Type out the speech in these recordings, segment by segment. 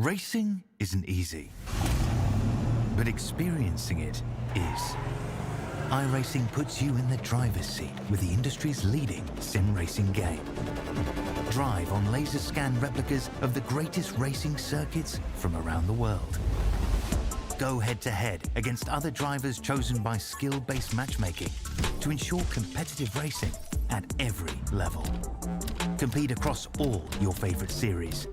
Racing isn't easy, but experiencing it is. iRacing puts you in the driver's seat with the industry's leading sim racing game. Drive on laser scan replicas of the greatest racing circuits from around the world. Go head-to-head against other drivers chosen by skill-based matchmaking to ensure competitive racing at every level. Compete across all your favorite series.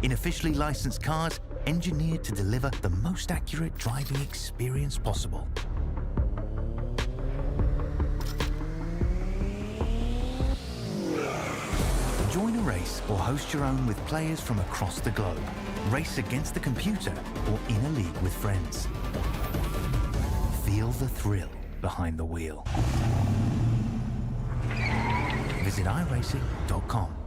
In officially licensed cars, engineered to deliver the most accurate driving experience possible. Join a race or host your own with players from across the globe. Race against the computer or in a league with friends. Feel the thrill behind the wheel. Visit iRacing.com.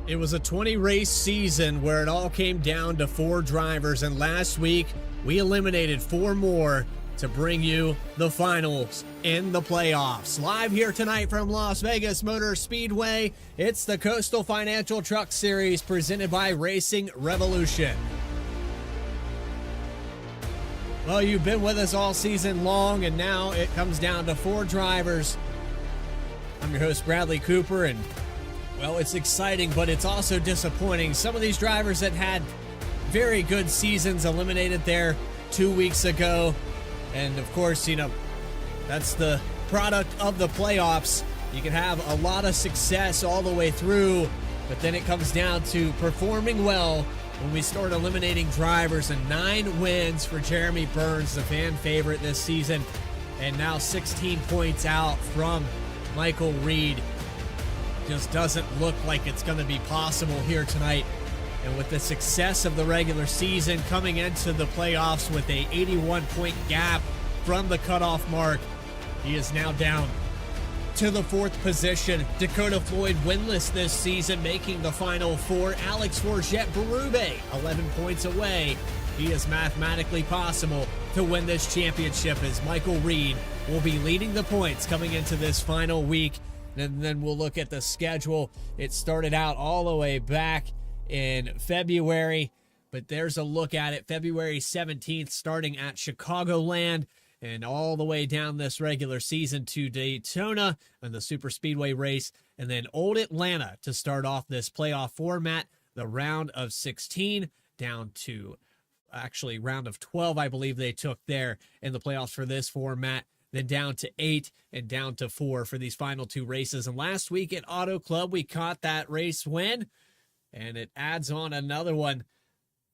It was a 20-race season where it all came down to 4 drivers, and last week we eliminated 4 more to bring you the finals in the playoffs. Live here tonight from Las Vegas Motor Speedway, it's the Coastal Financial Truck Series presented by Racing Revolution. Well, you've been with us all season long, and now it comes down to 4 drivers. I'm your host, Bradley Cooper, and well, it's exciting, but it's also disappointing. Some of these drivers that had very good seasons eliminated there 2 weeks ago. And of course, you know, that's the product of the playoffs. You can have a lot of success all the way through, but then it comes down to performing well when we start eliminating drivers. And 9 wins for Jeremy Burns, the fan favorite this season, and now 16 points out from Michael Reed. Just doesn't look like it's going to be possible here tonight. And with the success of the regular season coming into the playoffs with a 81-point gap from the cutoff mark, he is now down to the 4th position. Dakota Floyd winless this season, making the Final 4. Alex Forget-Berube 11 points away. He is mathematically possible to win this championship, as Michael Reed will be leading the points coming into this final week. And then we'll look at the schedule. It started out all the way back in February, but there's a look at it. February 17th, starting at Chicagoland, and all the way down this regular season to Daytona and the Super Speedway race, and then Old Atlanta to start off this playoff format, the round of 16. down to actually round of 12, I believe they took there in the playoffs for this format, then down to 8 and down to 4 for these final 2 races. And last week at Auto Club, we caught that race win, and it adds on another one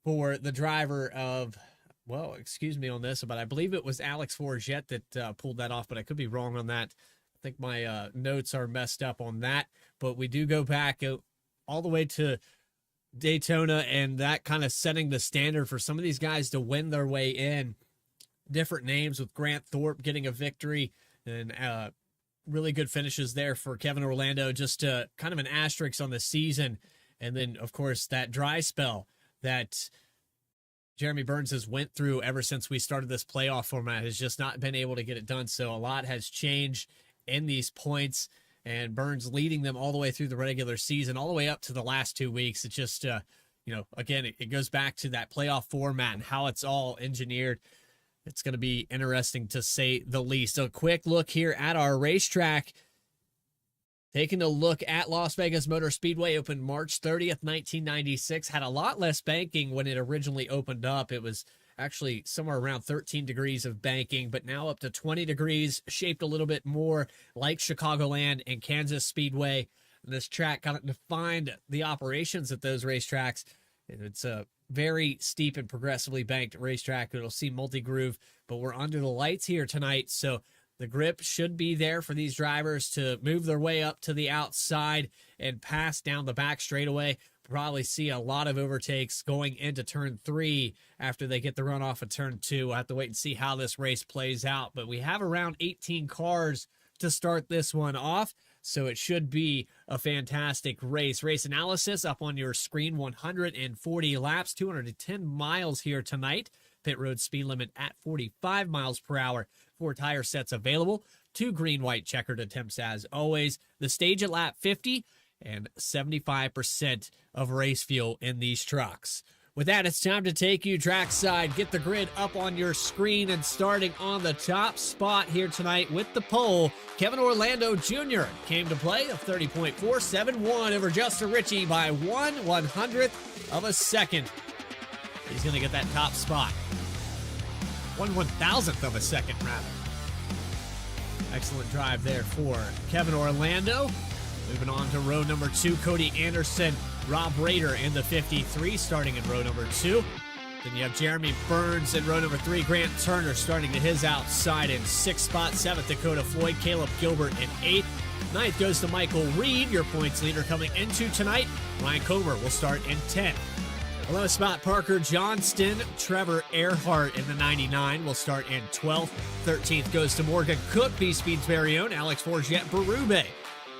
for the driver of, well, excuse me on this, but I believe it was Alex Forget that pulled that off, but I could be wrong on that. I think my notes are messed up on that, but we do go back all the way to Daytona, and that kind of setting the standard for some of these guys to win their way in. Different names, with Grant Thorpe getting a victory, and really good finishes there for Kevin Orlando, just kind of an asterisk on the season. And then, of course, that dry spell that Jeremy Burns has went through ever since we started this playoff format has just not been able to get it done. So a lot has changed in these points, and Burns leading them all the way through the regular season, all the way up to the last 2 weeks. It's just, again, it goes back to that playoff format and how it's all engineered. It's going to be interesting, to say the least. So a quick look here at our racetrack. Taking a look at Las Vegas Motor Speedway, opened March 30th, 1996. Had a lot less banking when it originally opened up. It was actually somewhere around 13 degrees of banking, but now up to 20 degrees, shaped a little bit more like Chicagoland and Kansas Speedway. This track kind of defined the operations at those racetracks. It's a very steep and progressively banked racetrack. It'll see multi-groove, but we're under the lights here tonight, so the grip should be there for these drivers to move their way up to the outside and pass down the back straightaway. Probably see a lot of overtakes going into turn 3 after they get the run off of turn 2. We'll have to wait and see how this race plays out, but we have around 18 cars to start this one off, so it should be a fantastic race. Race analysis up on your screen: 140 laps, 210 miles here tonight. Pit road speed limit at 45 miles per hour. 4 tire sets available. 2 green-white checkered attempts as always. The stage at lap 50, and 75% of race fuel in these trucks. With that, it's time to take you trackside. Get the grid up on your screen, and starting on the top spot here tonight with the pole, Kevin Orlando Jr. came to play of 30.471 over Justin Ritchie by 1/100th of a second. He's going to get that top spot. 1/1000th of a second, rather. Excellent drive there for Kevin Orlando. Moving on to row number 2, Cody Anderson, Rob Rader in the 53, starting in row number 2. Then you have Jeremy Burns in row number 3, Grant Turner starting to his outside in 6th spot, 7th Dakota Floyd, Caleb Gilbert in 8th. 9th goes to Michael Reed, your points leader coming into tonight. Ryan Comer will start in 10th. 11th spot, Parker Johnston. Trevor Earhart in the 99 will start in 12th. 13th goes to Morgan Cook, Vspeed's very own. Alex Forget Berube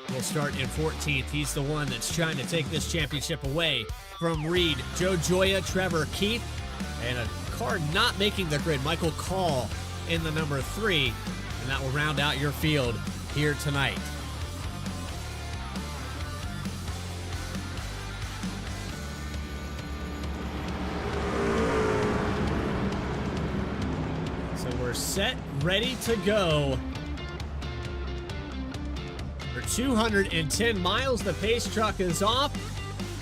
will start in 14th. He's the one that's trying to take this championship away from Reed. Joe Joya, Trevor Keith, and a car not making the grid, Michael Call in the number 3. And that will round out your field here tonight. We're set, ready to go. For 210 miles, the pace truck is off.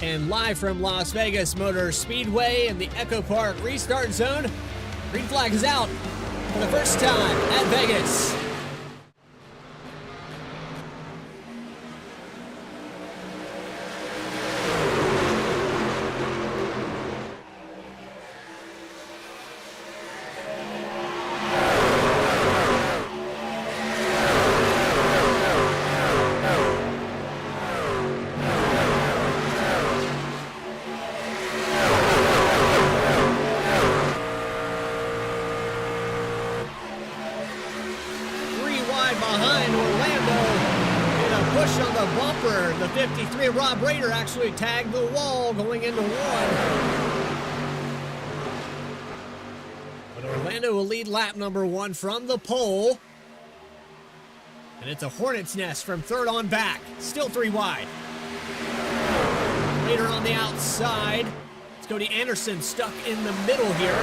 And live from Las Vegas Motor Speedway in the Echo Park restart zone, green flag is out for the first time at Vegas. Behind Orlando in a push on the bumper. The 53, Rob Rader, actually tagged the wall going into 1. But Orlando will lead lap number 1 from the pole. And it's a hornet's nest from 3rd on back. Still 3 wide. Rader on the outside. It's Cody Anderson stuck in the middle here.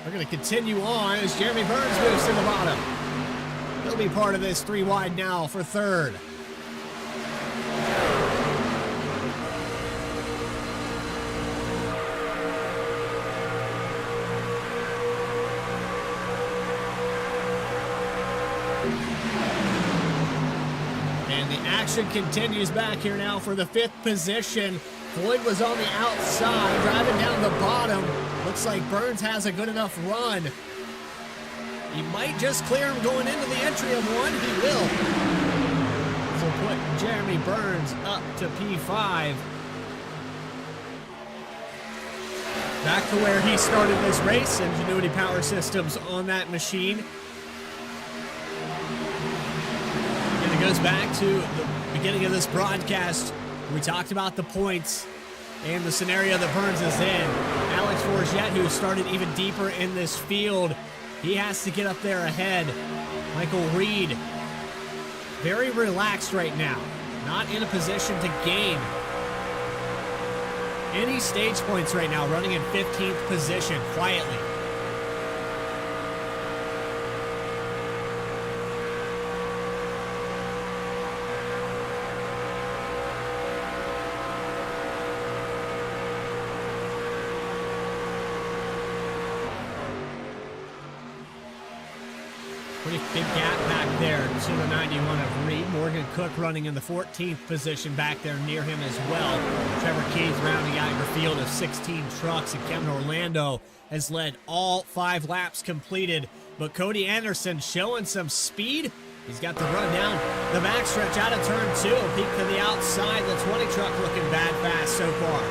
We're going to continue on as Jeremy Burns moves to the bottom. He'll be part of this 3 wide now for 3rd. And the action continues back here now for the 5th position. Floyd was on the outside, driving down the bottom. Looks like Burns has a good enough run. He might just clear him going into the entry of 1. He will. So put Jeremy Burns up to P5. Back to where he started this race. Ingenuity Power Systems on that machine. And it goes back to the beginning of this broadcast. We talked about the points and the scenario that Burns is in. Alex Forget, who started even deeper in this field, he has to get up there ahead. Michael Reed, very relaxed right now. Not in a position to gain any stage points right now, running in 15th position quietly. Pretty big gap back there to the 91 of Reed. Morgan Cook running in the 14th position back there near him as well. Trevor Keith rounding out your field of 16 trucks, and Kevin Orlando has led all 5 laps completed. But Cody Anderson showing some speed. He's got the run down the backstretch out of turn 2. Peek to the outside. The 20 truck looking bad fast so far.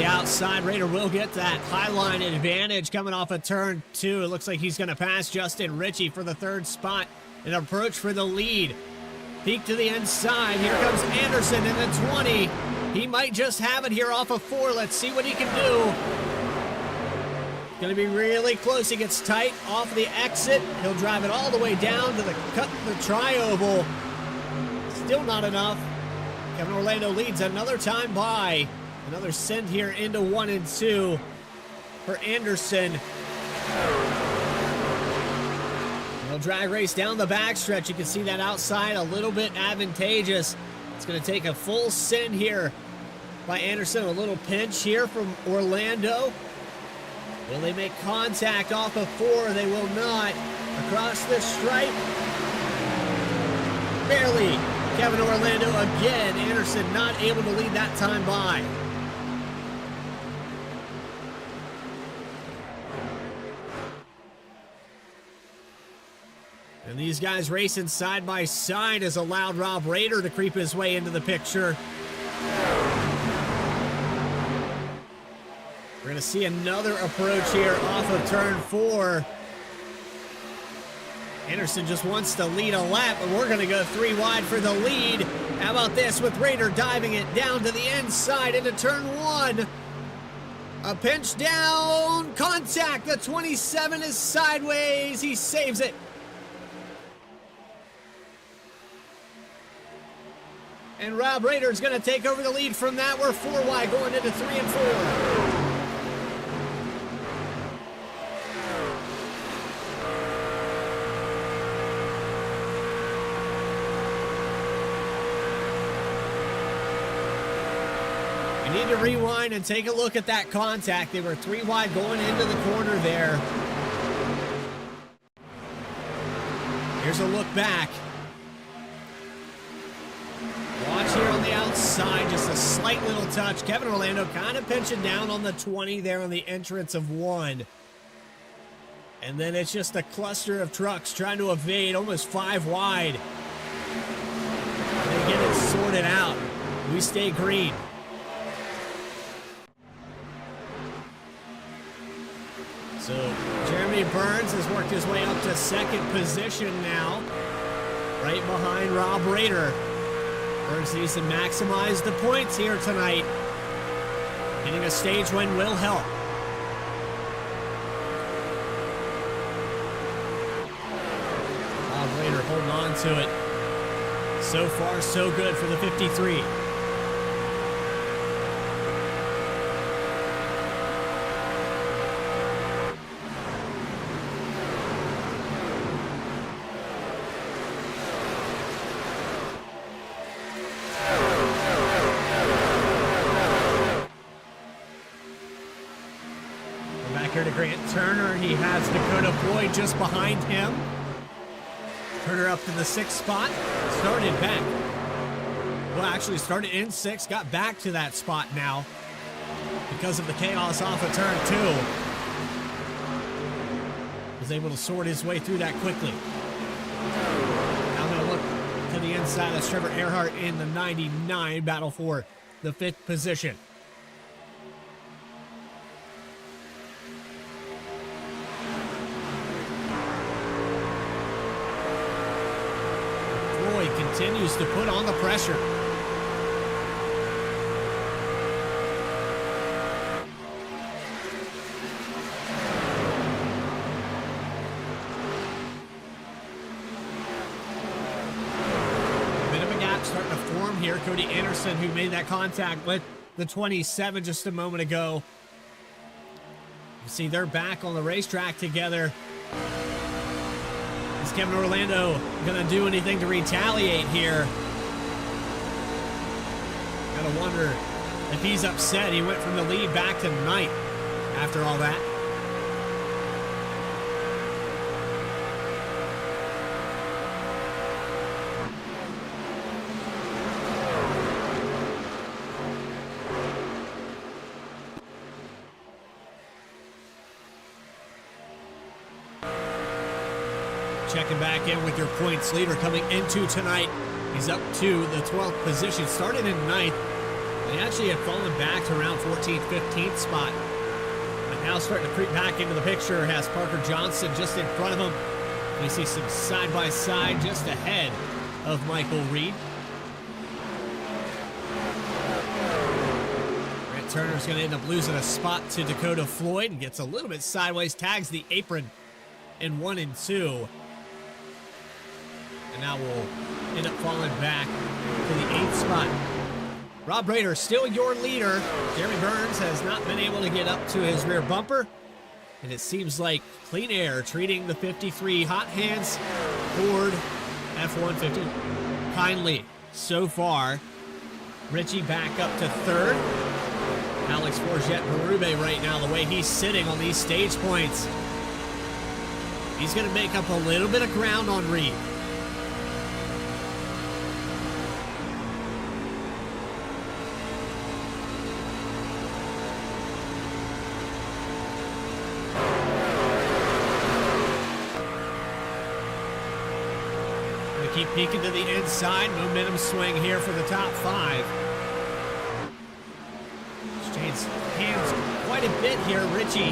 Outside, Rader will get that highline advantage coming off of turn 2. It looks like he's going to pass Justin Ritchie for the 3rd spot. An approach for the lead. Peek to the inside. Here comes Anderson in the 20. He might just have it here off of 4. Let's see what he can do. Going to be really close. He gets tight off the exit. He'll drive it all the way down to the cut the tri-oval. Still not enough. Kevin Orlando leads another time by. Another send here into 1 and 2 for Anderson. They'll drag race down the backstretch. You can see that outside a little bit advantageous. It's going to take a full send here by Anderson. A little pinch here from Orlando. Will they make contact off of 4? They will not. Across the stripe. Barely. Kevin Orlando again. Anderson not able to lead that time by. And these guys racing side by side has allowed Rob Rader to creep his way into the picture. We're going to see another approach here off of turn 4. Anderson just wants to lead a lap, but we're going to go 3 wide for the lead. How about this with Rader diving it down to the inside into turn 1. A pinch down, contact. The 27 is sideways. He saves it. And Rob Rader is going to take over the lead from that. We're 4 wide going into 3 and 4. We need to rewind and take a look at that contact. They were 3 wide going into the corner there. Here's a look back. Watch here on the outside, just a slight little touch. Kevin Orlando kind of pinching down on the 20 there on the entrance of 1. And then it's just a cluster of trucks trying to evade, almost 5 wide. They get it sorted out. We stay green. So Jeremy Burns has worked his way up to 2nd position now, right behind Rob Rader. Burns needs to maximize the points here tonight. Getting a stage win will help. Rob Rader holding on to it. So far, so good for the 53. Grant Turner, he has Dakota Floyd just behind him. Turner up to the 6th spot, started back. Well, actually started in 6th, got back to that spot now because of the chaos off of turn 2. Was able to sort his way through that quickly. Now I'm going to look to the inside. That's Trevor Earhart in the 99, battle for the 5th position. Floyd continues to put on the pressure. Starting to form here. Cody Anderson, who made that contact with the 27 just a moment ago. You see they're back on the racetrack together. Is Kevin Orlando going to do anything to retaliate here? Gotta wonder if he's upset. He went from the lead back to ninth after all that. Checking back in with your points leader coming into tonight. He's up to the 12th position. Started in 9th. And he actually had fallen back to around 14th, 15th spot. But now starting to creep back into the picture has Parker Johnson just in front of him. We see some side-by-side just ahead of Michael Reed. Grant Turner's going to end up losing a spot to Dakota Floyd and gets a little bit sideways, tags the apron in 1 and 2. And now we'll end up falling back to the 8th spot. Rob Rader, still your leader. Jeremy Burns has not been able to get up to his rear bumper. And it seems like Clean Air treating the 53 Hot Hands Ford F-150 kindly so far. Richie back up to 3rd. Alex Forget Berube right now, the way he's sitting on these stage points. He's going to make up a little bit of ground on Reed. Keep peeking to the inside. Momentum swing here for the top 5. Changed hands quite a bit here. Richie,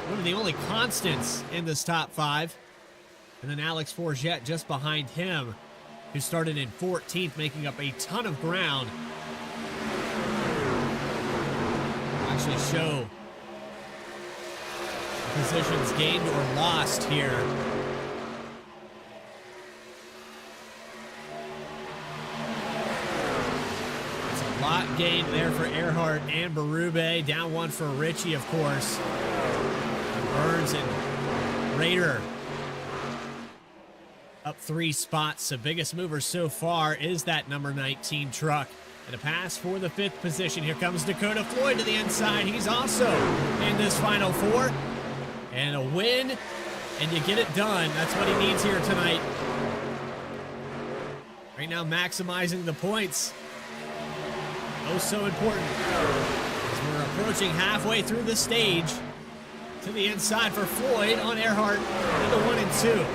one of the only constants in this top 5. And then Alex Forget just behind him, who started in 14th, making up a ton of ground. We'll actually show positions gained or lost here. Lot gained there for Earhart and Berube. Down 1 for Richie, of course. Burns and Rader up 3 spots. The biggest mover so far is that number 19 truck. And a pass for the 5th position. Here comes Dakota Floyd to the inside. He's also in this Final 4. And a win, and you get it done. That's what he needs here tonight. Right now, maximizing the points. Oh, so important. As we're approaching halfway through the stage. To the inside for Floyd on Earhart into 1 and 2.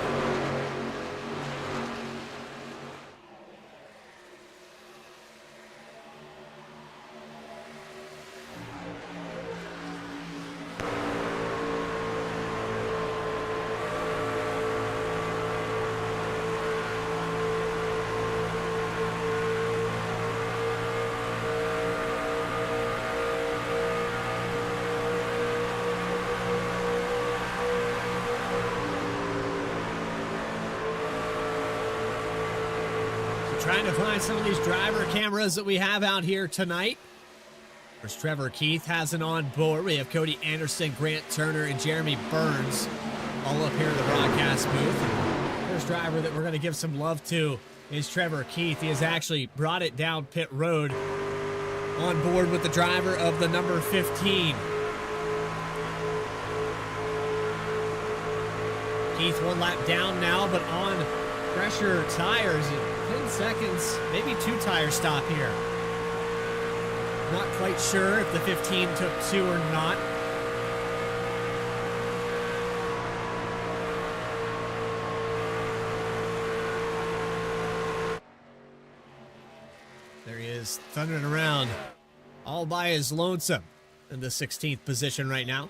Trying to find some of these driver cameras that we have out here tonight. There's Trevor Keith has it on board. We have Cody Anderson, Grant Turner, and Jeremy Burns all up here in the broadcast booth. And first driver that we're going to give some love to is Trevor Keith. He has actually brought it down pit road on board with the driver of the number 15. Heath 1 lap down now, but on pressure tires. 10 seconds, maybe 2 tire stop here. Not quite sure if the 15 took 2 or not. There he is, thundering around all by his lonesome in the 16th position right now.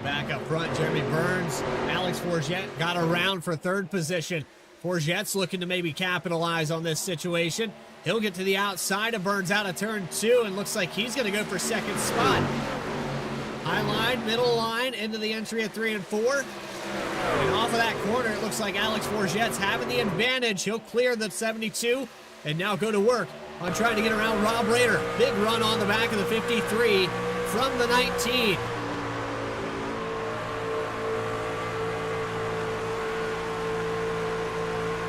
Back up front, Jeremy Burns. Alex Forget got around for 3rd position. Forget's looking to maybe capitalize on this situation. He'll get to the outside of Burns out of turn 2, and looks like he's going to go for 2nd spot. High line, middle line, into the entry of 3 and 4. And off of that corner, it looks like Alex Forget's having the advantage. He'll clear the 72 and now go to work on trying to get around Rob Rader. Big run on the back of the 53 from the 19.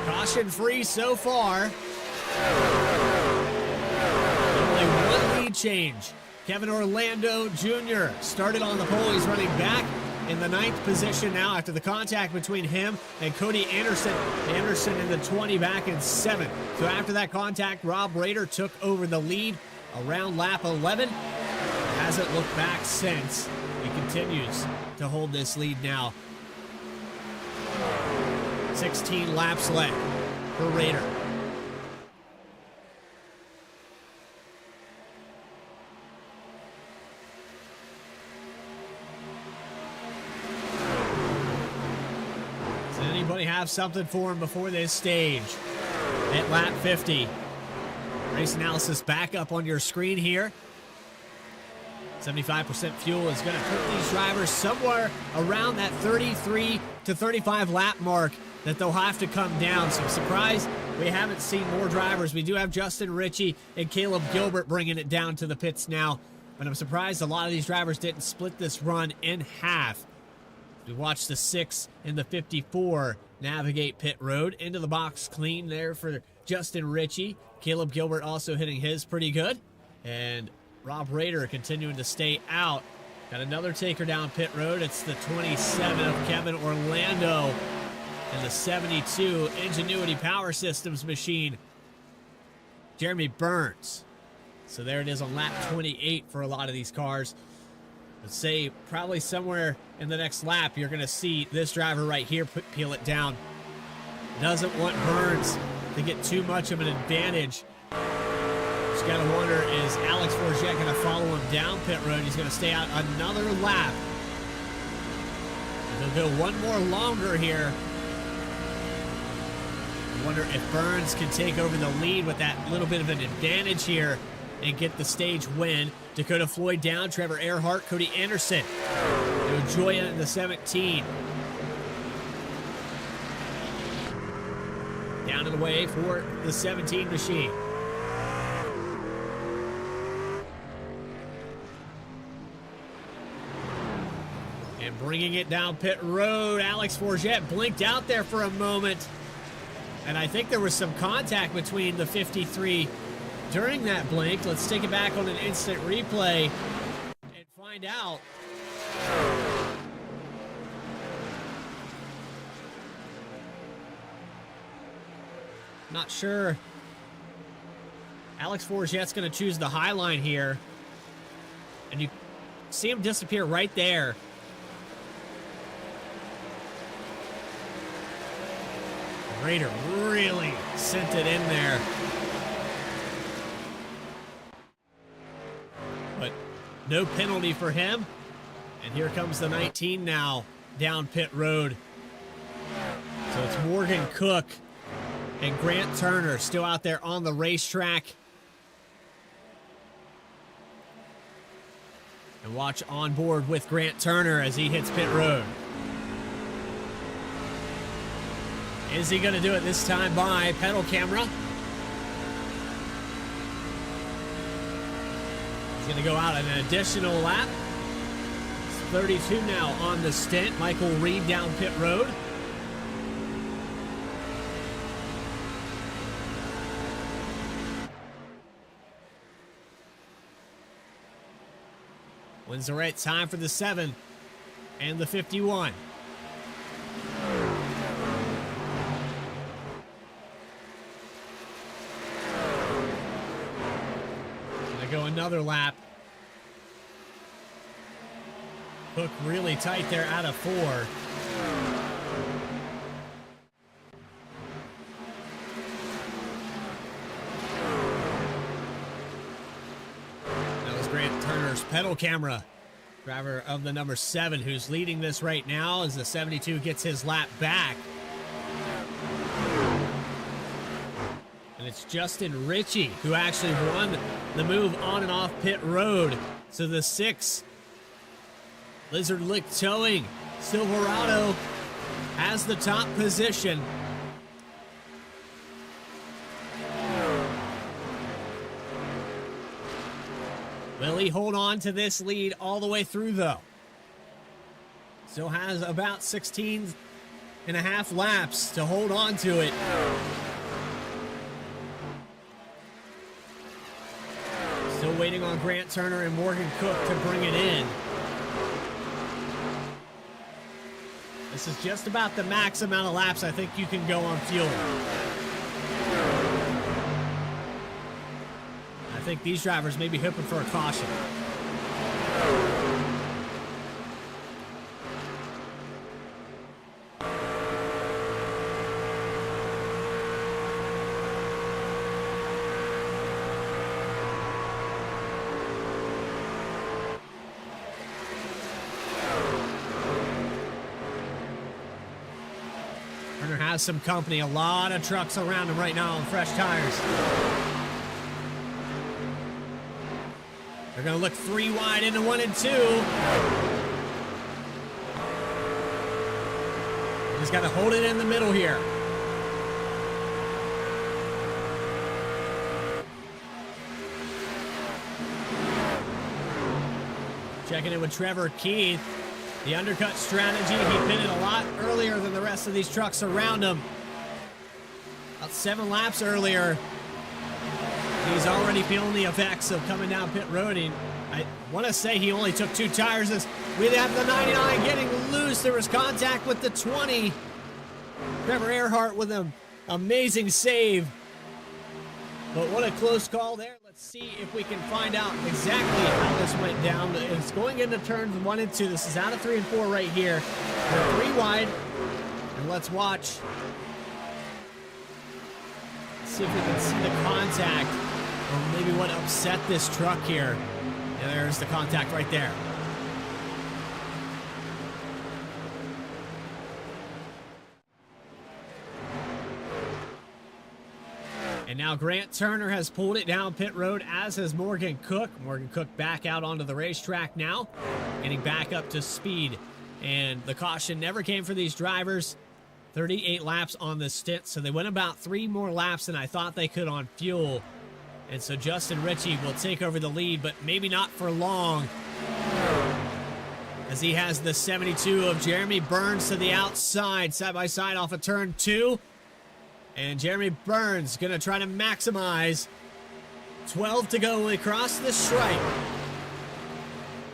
Caution free so far. Only one lead change. Kevin Orlando Jr. started on the pole. He's running back in the 9th position now after the contact between him and Cody Anderson. Anderson in the 20 back in 7th. So after that contact, Rob Rader took over the lead around lap 11. Hasn't looked back since. He continues to hold this lead now. 16 laps left for Rader. Does anybody have something for him before this stage? At lap 50. Race analysis back up on your screen here. 75% fuel is going to put these drivers somewhere around that 33 to 35 lap mark that they'll have to come down. So I'm surprised we haven't seen more drivers. We do have Justin Ritchie and Caleb Gilbert bringing it down to the pits now, but I'm surprised a lot of these drivers didn't split this run in half. We watched the 6 and the 54 navigate pit road into the box clean there for Justin Ritchie. Caleb Gilbert also hitting his pretty good, and Rob Rader continuing to stay out. Got another taker down pit road. It's the 27 of Kevin Orlando and the 72 Ingenuity Power Systems machine, Jeremy Burns. So there it is on lap 28 for a lot of these cars. Let's say probably somewhere in the next lap, you're going to see this driver right here peel it down. Doesn't want Burns to get too much of an advantage. Just got to wonder, is Alex Forget going to follow him down pit road? He's going to stay out another lap. And he'll go one more longer here. I wonder if Burns can take over the lead with that little bit of an advantage here and get the stage win. Dakota Floyd down, Trevor Earhart, Cody Anderson. Joya in the 17. Down and away for the 17 machine. And bringing it down pit road, Alex Forget blinked out there for a moment. And I think there was some contact between the 53 during that blink. Let's take it back on an instant replay and find out. Not sure. Alex Forget's going to choose the high line here. And you see him disappear right there. Rader really sent it in there. But no penalty for him. And here comes the 19 now down pit road. So it's Morgan Cook and Grant Turner still out there on the racetrack. And watch on board with Grant Turner as he hits pit road. Is he going to do it this time by pedal camera? He's going to go out an additional lap. It's 32 now on the stint. Michael Reed down pit road. Wins the right time for the 7 and the 51. Gonna go another lap. Cook really tight there out of 4. That was Grant Turner's pedal camera, driver of the number 7, who's leading this right now as the 72 gets his lap back. And it's Justin Ritchie who actually won the move on and off pit road. So the 6, Lizard Lick Towing, Silverado has the top position. Will he hold on to this lead all the way through, though? Still has about 16 and a half laps to hold on to it. Still waiting on Grant Turner and Morgan Cook to bring it in. This is just about the max amount of laps I think you can go on fuel. I think these drivers may be hoping for a caution. Turner has some company, a lot of trucks around him right now on fresh tires. They're going to look 3 wide into 1 and 2. He's got to hold it in the middle here. Checking in with Trevor Keith. The undercut strategy, he pitted a lot earlier than the rest of these trucks around him. About 7 laps earlier. He's already feeling the effects of coming down pit road. I want to say he only took 2 tires. We have the 99 getting loose. There was contact with the 20. Trevor Earhart with an amazing save. But what a close call there. Let's see if we can find out exactly how this went down. It's going into turns 1 and 2. This is out of 3 and 4 right here. We're 3 wide. And let's watch. Let's see if we can see the contact. Or maybe what upset this truck here. Yeah, there's the contact right there. And now Grant Turner has pulled it down pit road, as has Morgan Cook. Morgan Cook back out onto the racetrack now, getting back up to speed. And the caution never came for these drivers. 38 laps on the stint, so they went about 3 more laps than I thought they could on fuel. And so Justin Ritchie will take over the lead, but maybe not for long, as he has the 72 of Jeremy Burns to the outside, side by side off of turn 2. And Jeremy Burns going to try to maximize. 12 to go across the stripe.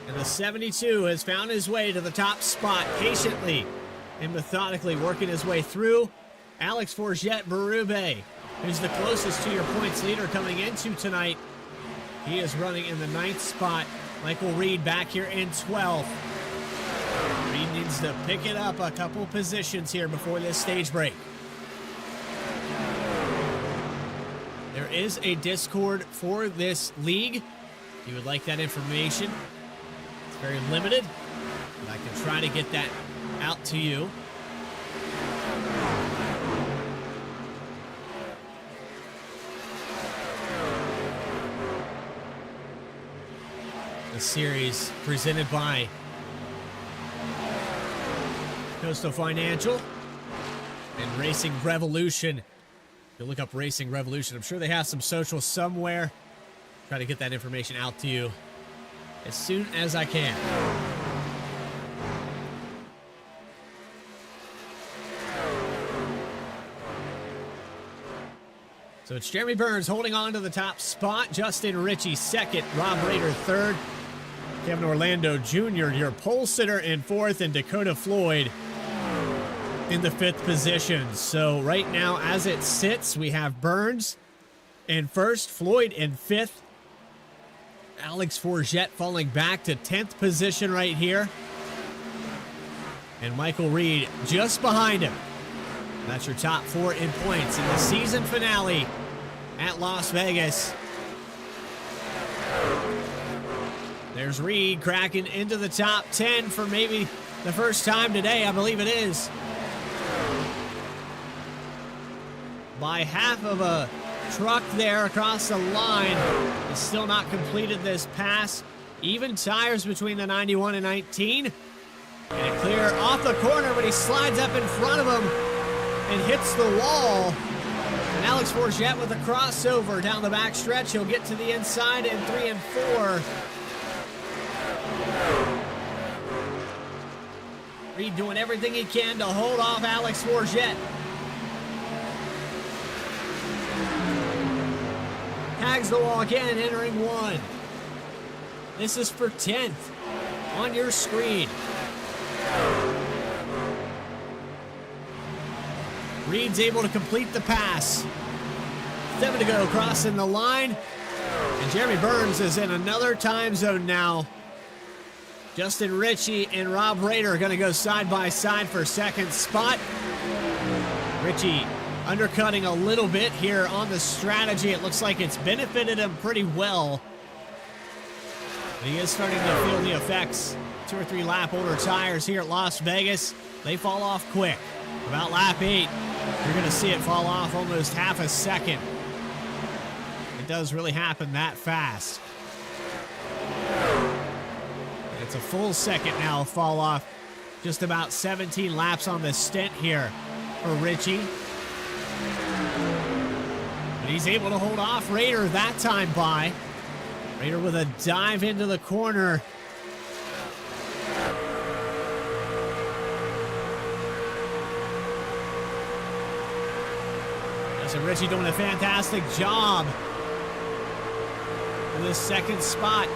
And the 72 has found his way to the top spot patiently and methodically working his way through. Alex Forget Berube, who's the closest to your points leader coming into tonight. He is running in the 9th spot. Michael Reed back here in 12th. Reed needs to pick it up a couple positions here before this stage break. There is a Discord for this league. If you would like that information, it's very limited, but I can try to get that out to you. The series presented by Coastal Financial and Racing Revolution. You look up Racing Revolution. I'm sure they have some social somewhere. Try to get that information out to you as soon as I can. So it's Jeremy Burns holding on to the top spot. Justin Ritchie second. Rob Rader third. Kevin Orlando Jr., your pole sitter in 4th, and Dakota Floyd in the 5th position. So right now, as it sits, we have Burns in 1st, Floyd in 5th, Alex Forget falling back to 10th position right here, and Michael Reed just behind him. That's your top 4 in points in the season finale at Las Vegas. There's Reed cracking into the top 10 for maybe the first time today, I believe it is. By half of a truck there across the line. Has still not completed this pass. Even tires between the 91 and 19. And it clear off the corner, but he slides up in front of him and hits the wall. And Alex Forget with a crossover down the back stretch. He'll get to the inside in 3 and 4. Reed doing everything he can to hold off Alex Forget. Tags the wall again, entering 1. This is for 10th on your screen. Reed's able to complete the pass. 7 to go, crossing the line. And Jeremy Burns is in another time zone now. Justin Ritchie and Rob Rader are going to go side by side for 2nd spot. Ritchie undercutting a little bit here on the strategy. It looks like it's benefited him pretty well. But he is starting to feel the effects. 2 or 3 lap older tires here at Las Vegas. They fall off quick. About lap 8, you're going to see it fall off almost half a second. It does really happen that fast. And it's a full second now fall off. Just about 17 laps on the stint here for Ritchie. But he's able to hold off Rader that time by. Rader with a dive into the corner. So Ritchie doing a fantastic job in this 2nd spot.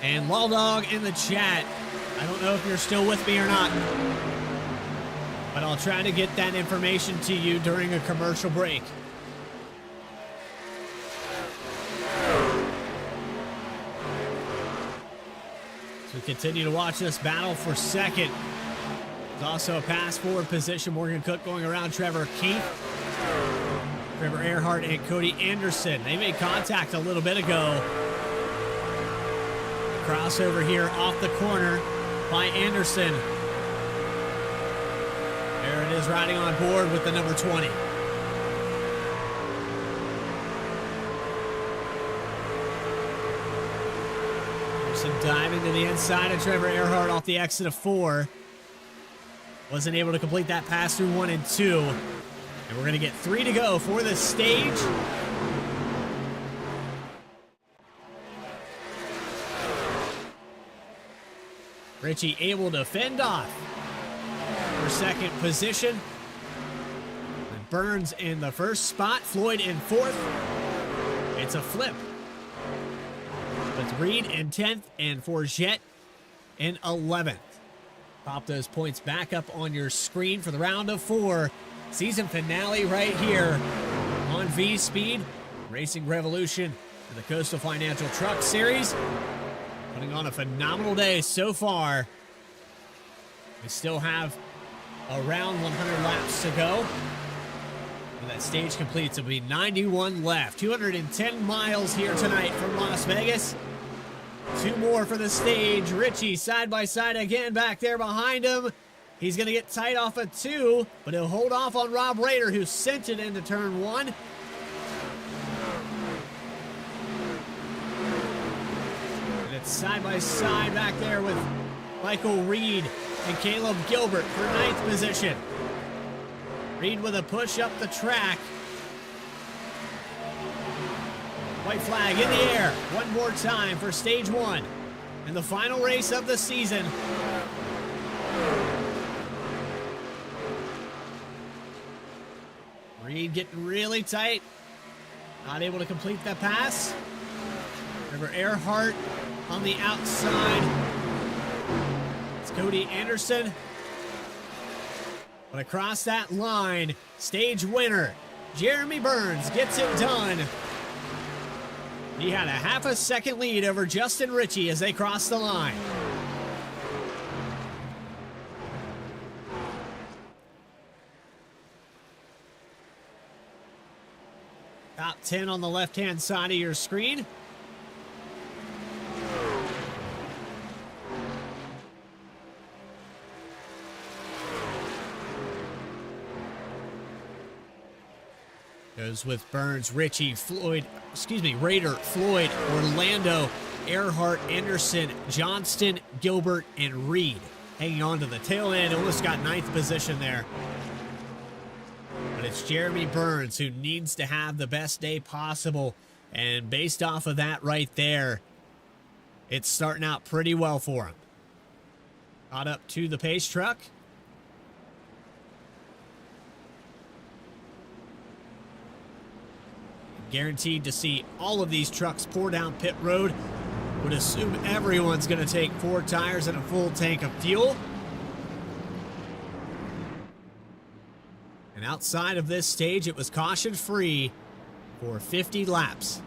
And Lawdog in the chat. I don't know if you're still with me or not, but I'll try to get that information to you during a commercial break. So we continue to watch this battle for 2nd. There's also a pass forward position. Morgan Cook going around Trevor Keith. Trevor Earhart and Cody Anderson. They made contact a little bit ago. Crossover here off the corner by Anderson. There it is, riding on board with the number 20. Anderson diving to the inside of Trevor Earhart off the exit of 4. Wasn't able to complete that pass through 1 and 2. And we're going to get 3 to go for this stage. Ritchie able to fend off for 2nd position. And Burns in the 1st spot. Floyd in 4th. It's a flip. With Reed in 10th and Forget in 11th. Pop those points back up on your screen for the round of 4. Season finale right here on Vspeed. Racing Revolution in the Coastal Financial Truck Series. Putting on a phenomenal day so far. We still have around 100 laps to go. When that stage completes, it'll be 91 left. 210 miles here tonight from Las Vegas. 2 more for the stage. Ritchie side by side again back there behind him. He's going to get tight off of 2, but he'll hold off on Rob Rader, who sent it into turn 1. Side by side back there with Michael Reed and Caleb Gilbert for 9th position. Reed with a push up the track. White flag in the air one more time for stage 1 and the final race of the season. Reed Reed getting really tight. Not able to complete that pass. Remember Earhart on the outside. It's Cody Anderson. But across that line, stage winner, Jeremy Burns gets it done. He had a half a second lead over Justin Ritchie as they crossed the line. Top 10 on the left-hand side of your screen. Goes with Burns, Ritchie, Rader, Floyd, Orlando, Earhart, Anderson, Johnston, Gilbert, and Reed. Hanging on to the tail end, almost got 9th position there. But it's Jeremy Burns who needs to have the best day possible. And based off of that right there, it's starting out pretty well for him. Caught up to the pace truck. Guaranteed to see all of these trucks pour down pit road. Would assume everyone's going to take 4 tires and a full tank of fuel. And outside of this stage, it was caution free for 50 laps.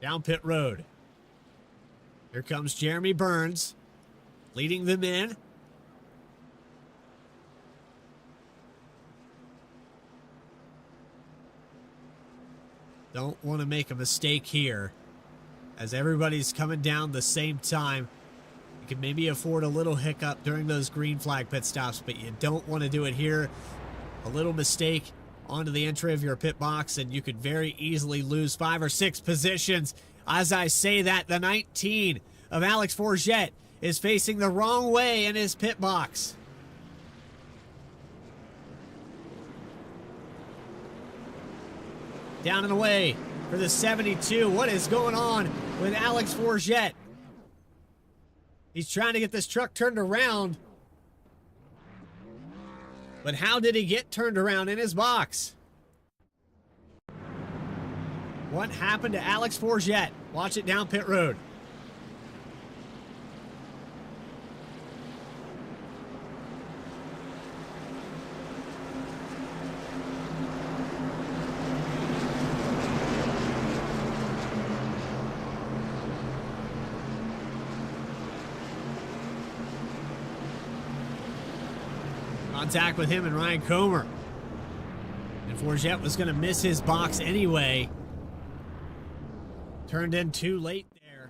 Down pit road. Here comes Jeremy Burns, leading them in. Don't want to make a mistake here, as everybody's coming down the same time. You can maybe afford a little hiccup during those green flag pit stops, but you don't want to do it here. A little mistake onto the entry of your pit box, and you could very easily lose 5 or 6 positions. As I say that, the 19 of Alex Forget is facing the wrong way in his pit box. Down and away for the 72. What is going on with Alex Forget? He's trying to get this truck turned around. But how did he get turned around in his box? What happened to Alex Forget? Watch it down pit road. Contact with him and Ryan Comer. And Forget was going to miss his box anyway. Turned in too late there.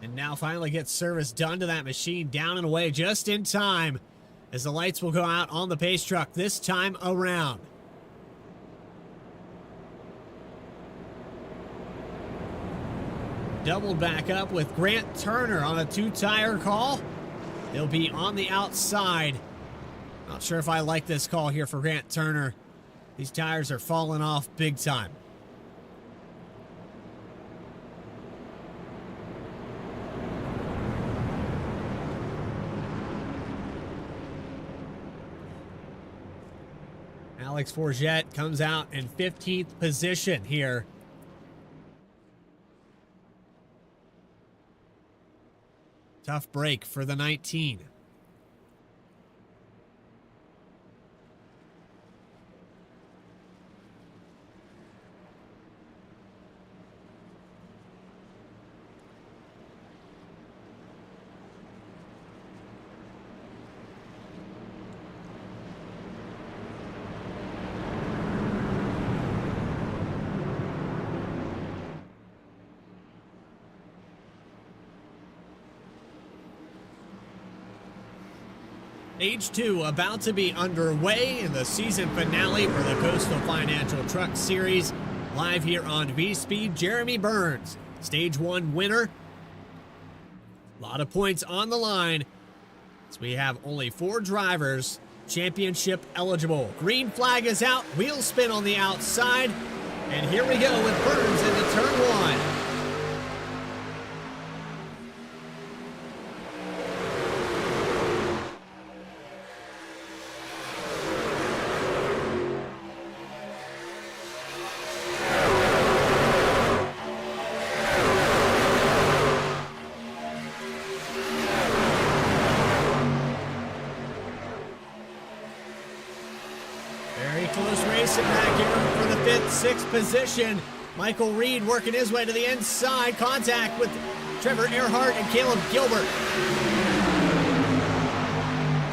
And now finally gets service done to that machine, down and away just in time, as the lights will go out on the pace truck this time around. Doubled back up with Grant Turner on a 2-tire call. He'll be on the outside. Not sure if I like this call here for Grant Turner. These tires are falling off big time. Alex Forget comes out in 15th position here. Tough break for the 19. Stage 2 about to be underway in the season finale for the Coastal Financial Truck Series. Live here on Vspeed, Jeremy Burns, Stage 1 winner. A lot of points on the line, as we have only 4 drivers championship eligible. Green flag is out, wheel spin on the outside, and here we go with Burns into turn 1. sixth position. Michael Reed working his way to the inside. Contact with Trevor Earhart and Caleb Gilbert.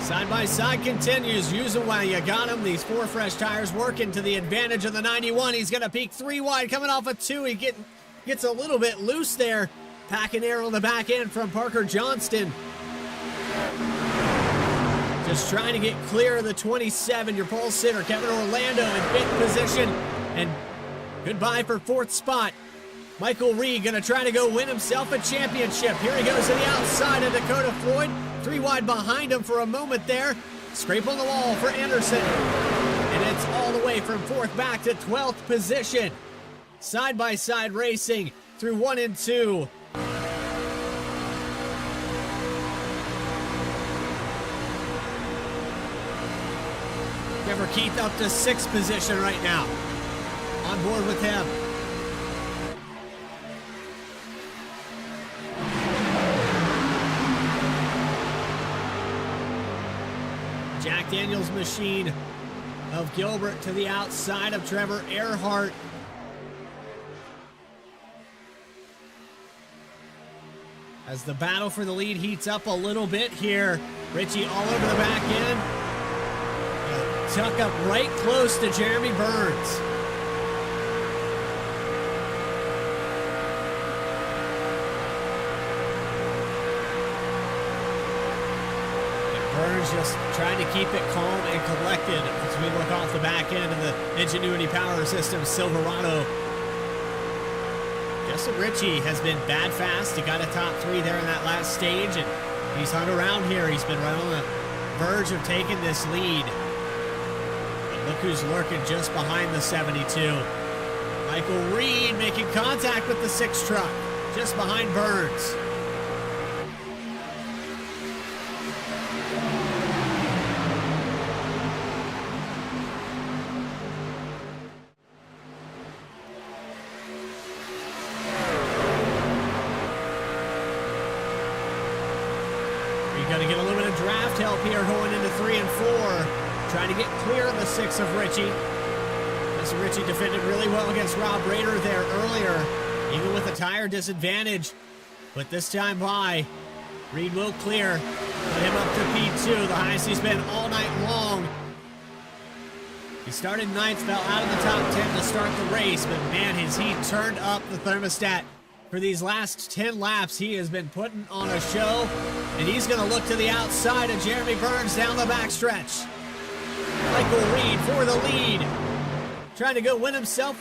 Side by side continues. Use them while you got him. These 4 fresh tires working to the advantage of the 91. He's going to peak 3 wide, coming off a 2. He gets a little bit loose there. Packing air on the back end from Parker Johnston. Just trying to get clear of the 27. Your pole sitter, Kevin Orlando, in 5th position. And goodbye for 4th spot. Michael Reed going to try to go win himself a championship. Here he goes to the outside of Dakota Floyd. 3 wide behind him for a moment there. Scrape on the wall for Anderson. And it's all the way from 4th back to 12th position. Side-by-side racing through 1 and 2. Trevor Keith up to 6th position right now. On board with him. Jack Daniels machine of Gilbert to the outside of Trevor Earhart. As the battle for the lead heats up a little bit here. Richie all over the back end. Tuck up right close to Jeremy Burns. Burns just trying to keep it calm and collected as we look off the back end of the Ingenuity Power Systems Silverado. Justin Ritchie has been bad fast. He got a top 3 there in that last stage, and he's hung around here. He's been right on the verge of taking this lead. But look who's lurking just behind the 72. Michael Reed making contact with the 6 truck, just behind Burns. Got to get a little bit of draft help here going into 3 and 4. Trying to get clear of the 6 of Ritchie. Mr. Ritchie defended really well against Rob Rader there earlier, even with a tire disadvantage. But this time by, Reed will clear. Put him up to P2, the highest he's been all night long. He started 9th, fell out of the top 10 to start the race, but man, has he turned up the thermostat. For these last 10 laps, he has been putting on a show, and he's going to look to the outside of Jeremy Burns down the backstretch. Michael Reed for the lead, trying to go win himself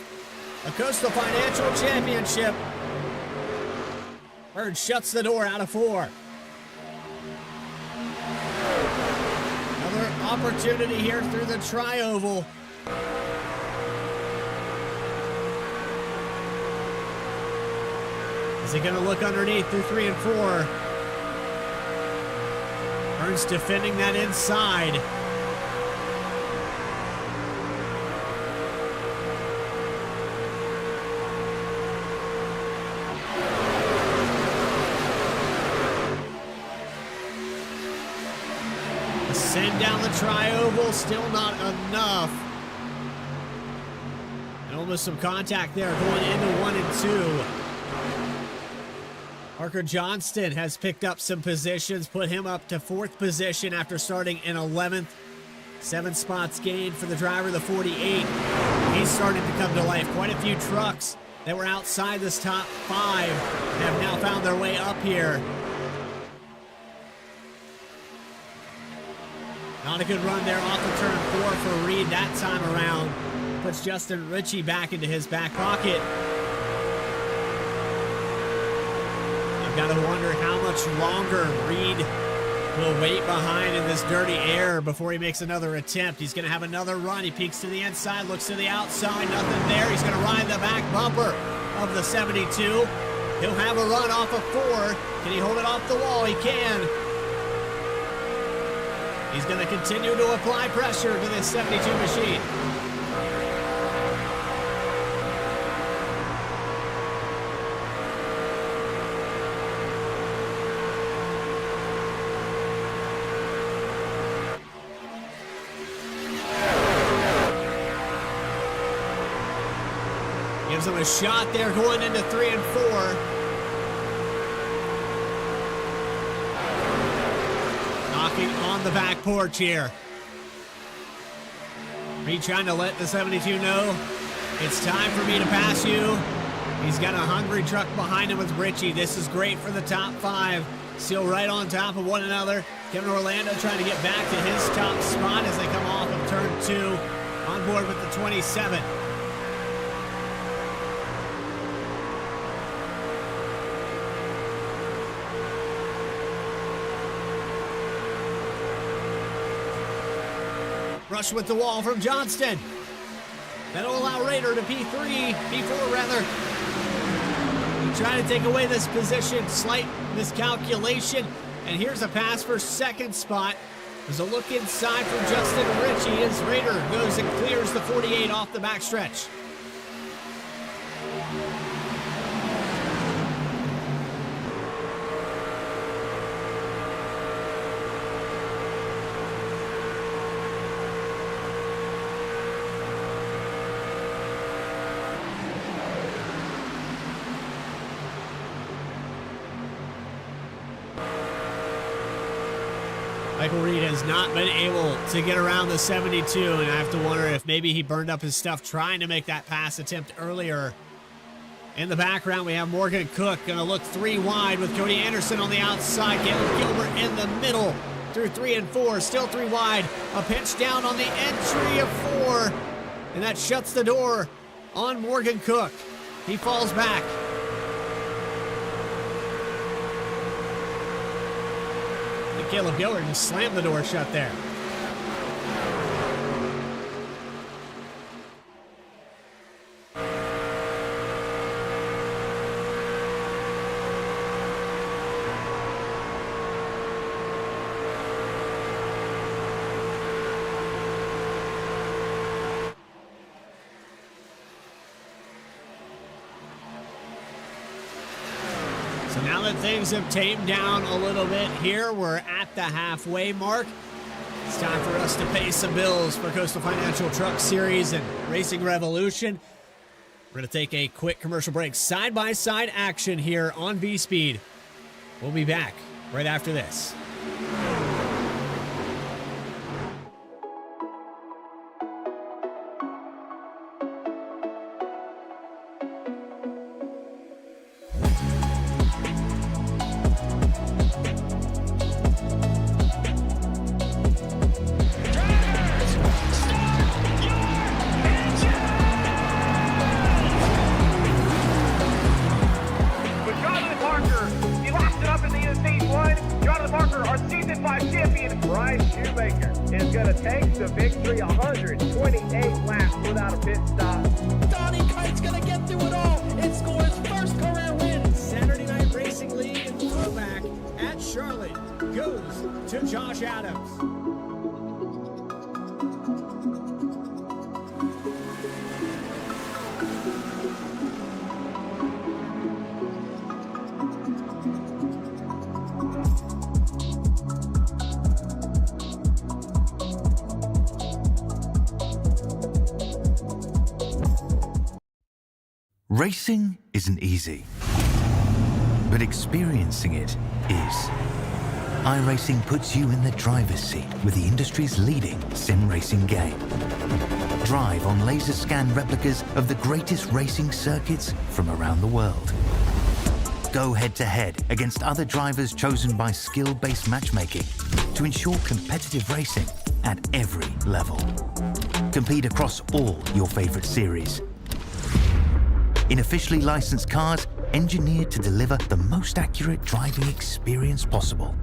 a Coastal Financial Championship. Burns shuts the door out of 4. Another opportunity here through the tri-oval. Is he going to look underneath through 3 and 4? Burns defending that inside. Send down the tri-oval, still not enough. And almost some contact there going into 1 and 2. Parker Johnston has picked up some positions, put him up to 4th position after starting in 11th. 7 spots gained for the driver, the 48. He's starting to come to life. Quite a few trucks that were outside this top 5 have now found their way up here. Not a good run there off of turn 4 for Reed that time around. Puts Justin Ritchie back into his back pocket. I've got to wonder how much longer Reed will wait behind in this dirty air before he makes another attempt. He's going to have another run. He peeks to the inside, looks to the outside, nothing there. He's going to ride the back bumper of the 72. He'll have a run off of 4. Can he hold it off the wall? He can. He's going to continue to apply pressure to this 72 machine. gives him a shot there going into 3 and 4. Knocking on the back porch here. Reed trying to let the 72 know it's time for me to pass you. He's got a hungry truck behind him with Richie. This is great for the top 5. Still right on top of one another. Kevin Orlando trying to get back to his top spot as they come off of turn 2. On board with the 27. Rush with the wall from Johnston. That'll allow Rader to P4 rather. Trying to take away this position, slight miscalculation. And here's a pass for second spot. There's a look inside from Justin Ritchie as Rader goes and clears the 48 off the backstretch. Michael Reed has not been able to get around the 72, and I have to wonder if maybe he burned up his stuff trying to make that pass attempt earlier. In the background, we have Morgan Cook going to look 3 wide with Cody Anderson on the outside. Caleb Gilbert in the middle through 3 and 4, still 3 wide. A pinch down on the entry of 4, and that shuts the door on Morgan Cook. He falls back. Caleb Gilbert just slammed the door shut there. So now that things have tamed down a little bit here, we're at the halfway mark. It's time for us to pay some bills for Coastal Financial Truck Series and Racing Revolution. We're going to take a quick commercial break. Side-by-side action here on Vspeed. We'll be back right after this. Racing isn't easy, but experiencing it is. iRacing puts you in the driver's seat with the industry's leading sim racing game. Drive on laser scan replicas of the greatest racing circuits from around the world. Go head-to-head against other drivers chosen by skill-based matchmaking to ensure competitive racing at every level. Compete across all your favorite series. In officially licensed cars, engineered to deliver the most accurate driving experience possible.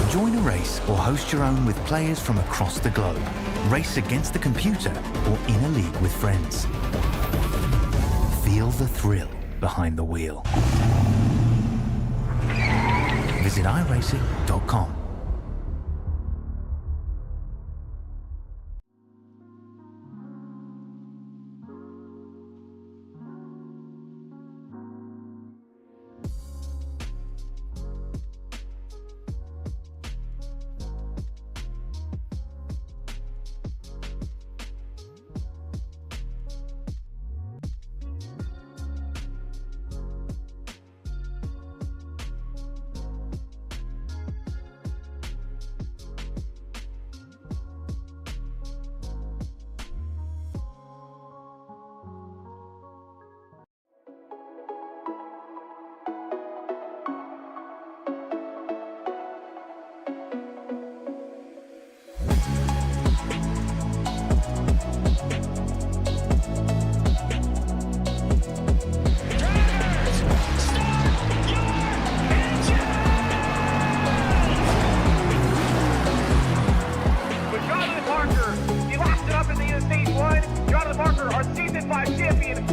Join a race or host your own with players from across the globe. Race against the computer or in a league with friends. Feel the thrill behind the wheel. Visit iRacing.com.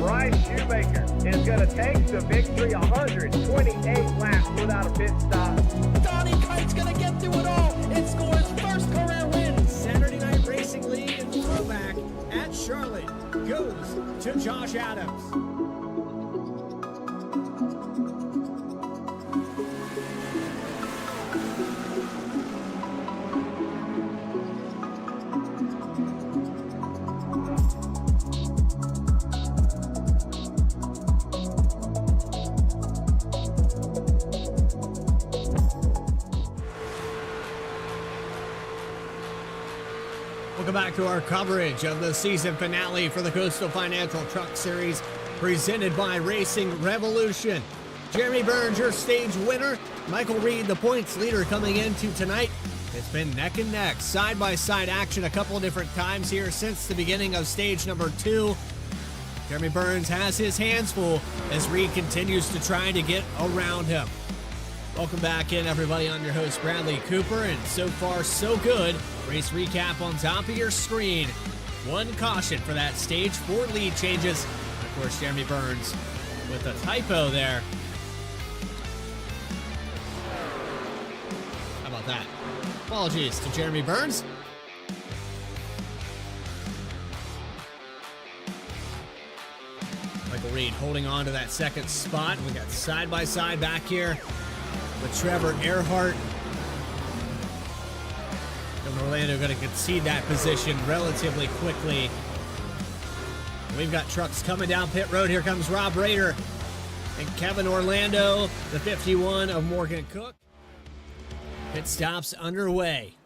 Bryce Shoemaker is going to take the victory, 128 laps without a pit stop. Donnie Kite's going to get through it all and score his first career win. Saturday Night Racing lead in throwback at Charlotte goes to Josh Adams. Welcome back to our coverage of the season finale for the Coastal Financial Truck Series presented by Racing Revolution. Jeremy Burns, your stage winner. Michael Reed, the points leader coming into tonight. It's been neck and neck, side-by-side action a couple of different times here since the beginning of stage number 2. Jeremy Burns has his hands full as Reed continues to try to get around him. Welcome back in, everybody. I'm your host, Bradley Cooper, and so far, so good. Race recap on top of your screen. One caution for that stage 4 lead changes. And of course, Jeremy Burns with a typo there. How about that? Apologies to Jeremy Burns. Michael Reed holding on to that second spot. We got side-by-side back here with Trevor Earhart. And Orlando going to concede that position relatively quickly. We've got trucks coming down pit road. Here comes Rob Rader and Kevin Orlando, the 51 of Morgan Cook. Pit stops underway.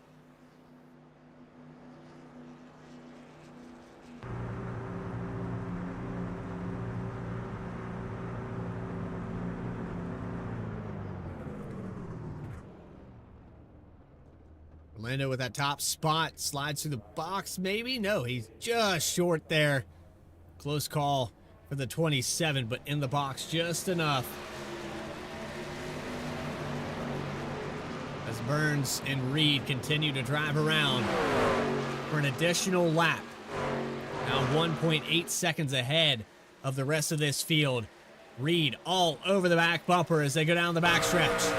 Orlando with that top spot, slides through the box, maybe? No, he's just short there. Close call for the 27, but in the box just enough. As Burns and Reed continue to drive around for an additional lap. Now 1.8 seconds ahead of the rest of this field. Reed all over the back bumper as they go down the backstretch.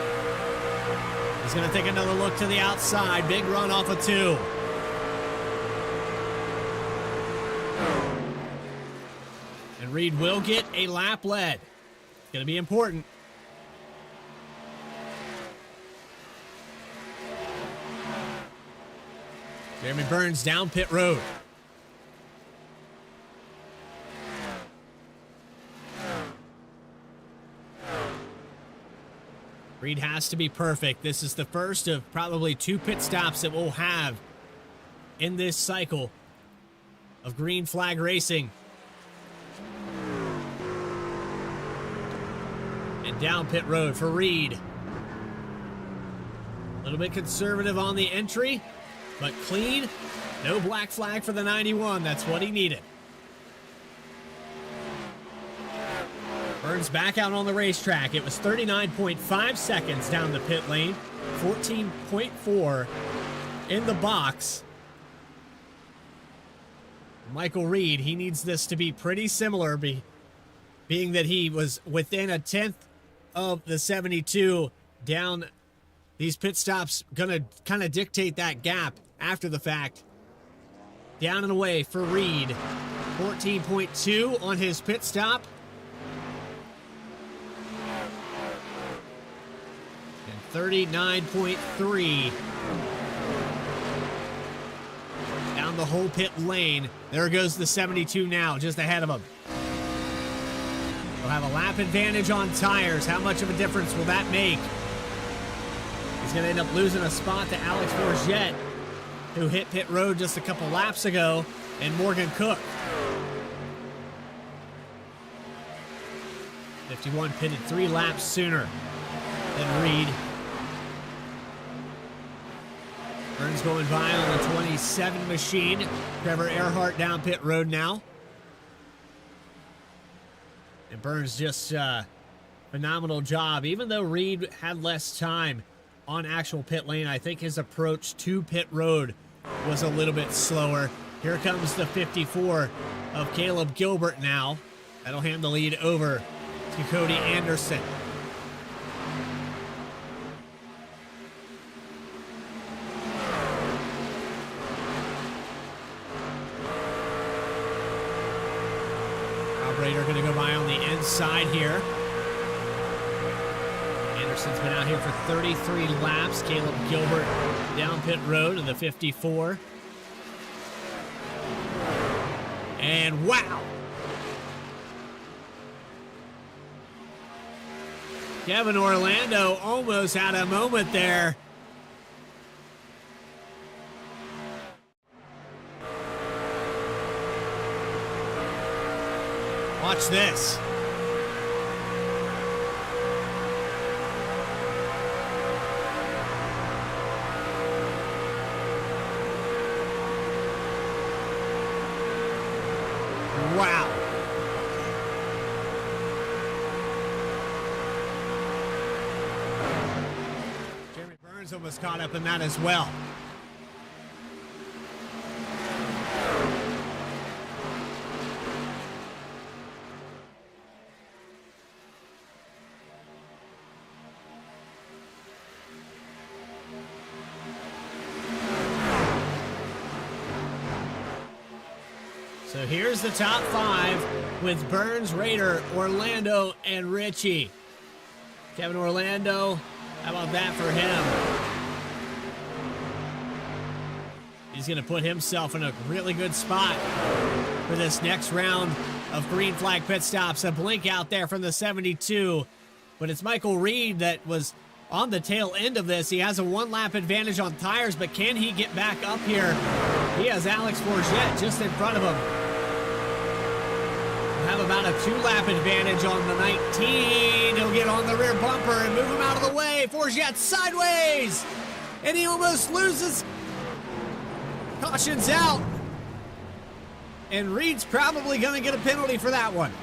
He's going to take another look to the outside. Big run off of 2. And Reed will get a lap lead. It's going to be important. Jeremy Burns down pit road. Reed has to be perfect. This is the first of probably 2 pit stops that we'll have in this cycle of green flag racing. And down pit road for Reed. A little bit conservative on the entry, but clean. No black flag for the 91. That's what he needed. Burns back out on the racetrack. It was 39.5 seconds down the pit lane, 14.4 in the box. Michael Reed, he needs this to be pretty similar, being that he was within a tenth of the 72 down. These pit stops gonna kind of dictate that gap after the fact. Down and away for Reed. 14.2 on his pit stop. And 39.3 down the whole pit lane. There goes the 72 now, just ahead of him. He'll have a lap advantage on tires. How much of a difference will that make? He's going to end up losing a spot to Alex Forget, who hit pit road just a couple laps ago, and Morgan Cook. 51 pitted 3 laps sooner than Reed. Burns going by on the 27 machine. Trevor Earhart down pit road now. And Burns just phenomenal job. Even though Reed had less time on actual pit lane, I think his approach to pit road was a little bit slower. Here comes the 54 of Caleb Gilbert now That'll hand the lead over to Cody Anderson. Operator going to go by on the inside here. Anderson's been out here for 33 laps. Caleb Gilbert down pit road to the 54. And wow! Kevin Orlando almost had a moment there. Watch this. Wow. Jeremy Burns almost caught up in that as well. So here's the top five with Burns, Rader, Orlando, and Ritchie. Kevin Orlando, how about that for him? He's going to put himself in a really good spot for this next round of green flag pit stops. A blink out there from the 72, but it's Michael Reed that was on the tail end of this. He has a one-lap advantage on tires, but can he get back up here? He has Alex Forget just in front of him. Have about a 2-lap advantage on the 19. He'll get on the rear bumper and move him out of the way. Forget sideways, and he almost loses. Caution's out, and Reed's probably going to get a penalty for that one.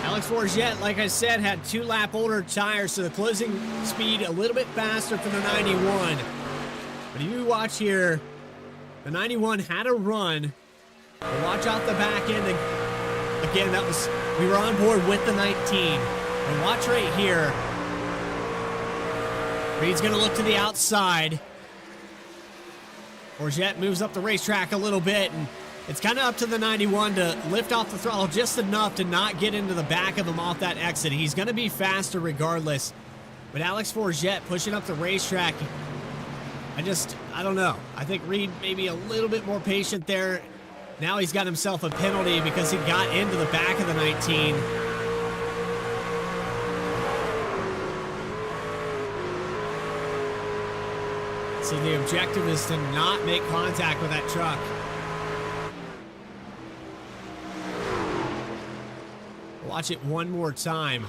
Alex Forget, like I said, had 2-lap older tires, so the closing speed a little bit faster for the 91. But if you watch here, the 91 had a run. But watch out the back end. Again, we were on board with the 19. And watch right here. Reed's going to look to the outside. Forget moves up the racetrack a little bit, and it's kind of up to the 91 to lift off the throttle just enough to not get into the back of him off that exit. He's going to be faster regardless. But Alex Forget pushing up the racetrack, I don't know. I think Reed maybe a little bit more patient there. Now he's got himself a penalty because he got into the back of the 19. So the objective is to not make contact with that truck. Watch it one more time.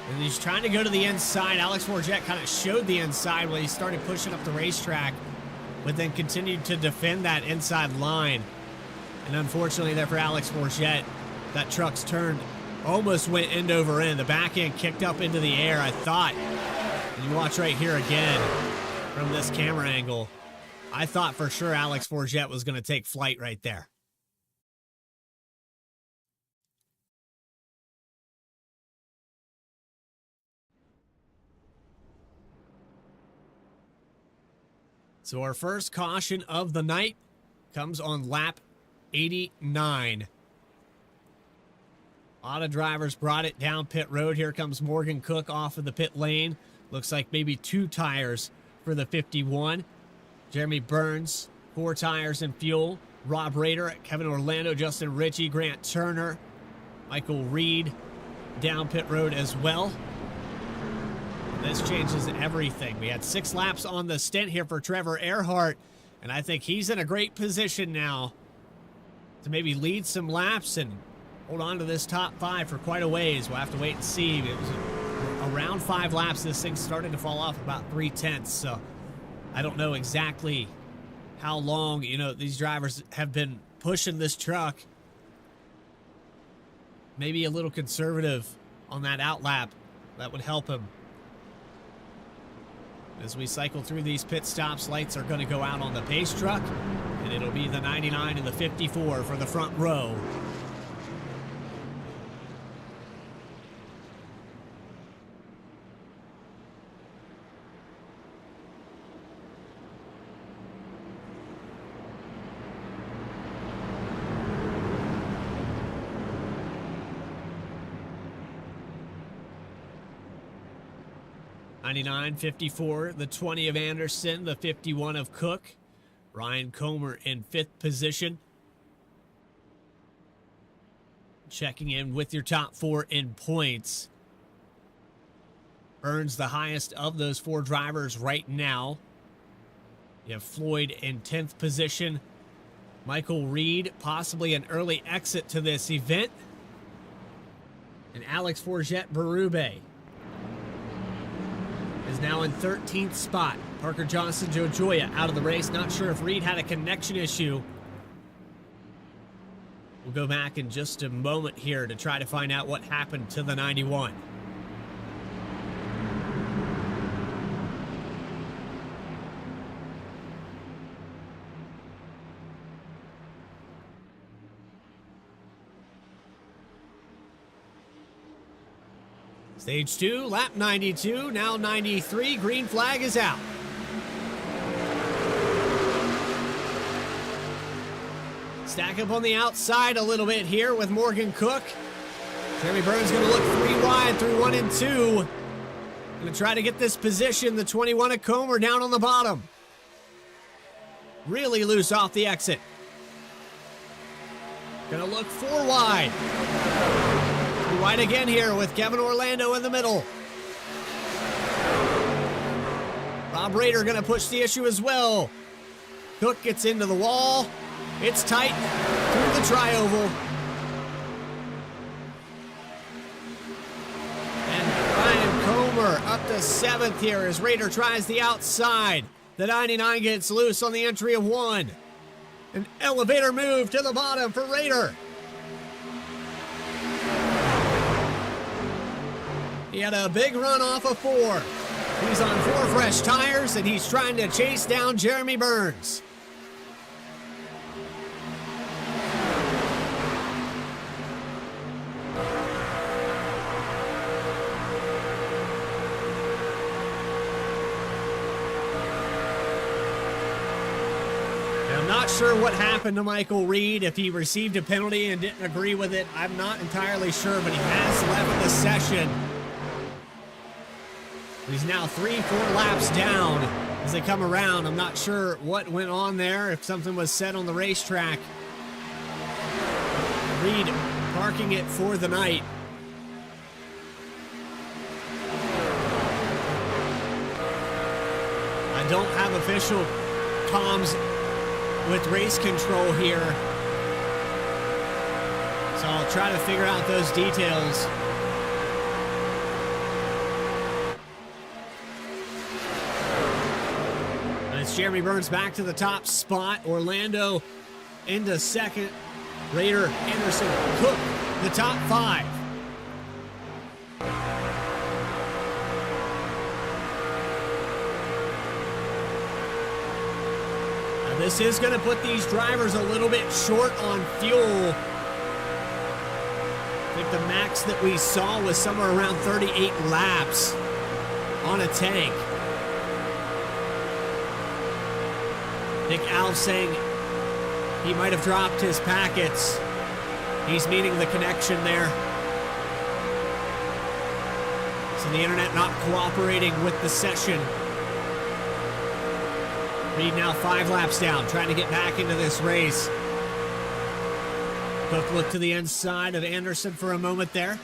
And he's trying to go to the inside. Alex Forget kind of showed the inside when he started pushing up the racetrack, but then continued to defend that inside line. And unfortunately there for Alex Forget, that truck's turned almost went end over end. The back end kicked up into the air, I thought. And you watch right here again from this camera angle. I thought for sure Alex Forget was going to take flight right there. So our first caution of the night comes on lap 89. A lot of drivers brought it down pit road. Here comes Morgan Cook off of the pit lane. Looks like maybe 2 tires for the 51. Jeremy Burns, 4 tires and fuel. Rob Rader, Kevin Orlando, Justin Ritchie, Grant Turner, Michael Reed down pit road as well. This changes everything. We had 6 laps on the stint here for Trevor Earhart, and I think he's in a great position now to maybe lead some laps and hold on to this top 5 for quite a ways. We'll have to wait and see. It was around around 5 laps, this thing started to fall off about 3/10. So I don't know exactly how long, these drivers have been pushing this truck. Maybe a little conservative on that outlap. That would help him. As we cycle through these pit stops, lights are going to go out on the pace truck, and it'll be the 99 and the 54 for the front row. '99, 54, the 20 of Anderson, the 51 of Cook. Ryan Comer in 5th position. Checking in with your top 4 in points. Burns the highest of those 4 drivers right now. You have Floyd in 10th position. Michael Reed, possibly an early exit to this event. And Alex Forget-Berube is now in 13th spot. Parker Johnson, Joe Joya out of the race. Not sure if Reed had a connection issue. We'll go back in just a moment here to try to find out what happened to the 91. Stage 2, lap 92, now 93. Green flag is out. Stack up on the outside a little bit here with Morgan Cook. Jeremy Burns going to look 3 wide through 1 and 2. Going to try to get this position. The 21 of Comer down on the bottom. Really loose off the exit. Going to look 4 wide. Wide again here with Kevin Orlando in the middle. Bob Rader going to push the issue as well. Cook gets into the wall. It's tight through the tri-oval. And Ryan Comer up to 7th here as Rader tries the outside. The 99 gets loose on the entry of 1. An elevator move to the bottom for Rader. He had a big run off of 4. He's on 4 fresh tires, and he's trying to chase down Jeremy Burns. I'm not sure what happened to Michael Reed, if he received a penalty and didn't agree with it. I'm not entirely sure, but he has left the session. He's now 3-4 laps down as they come around. I'm not sure what went on there, if something was said on the racetrack. Reed parking it for the night. I don't have official comms with race control here, so I'll try to figure out those details. It's Jeremy Burns back to the top spot. Orlando into 2nd. Rader, Anderson, Cook, the top 5. Now this is going to put these drivers a little bit short on fuel. I think the max that we saw was somewhere around 38 laps on a tank. Nick Alves saying he might have dropped his packets. He's meaning the connection there. So the internet not cooperating with the session. Reed now 5 laps down, trying to get back into this race. Cook looked to the inside of Anderson for a moment there.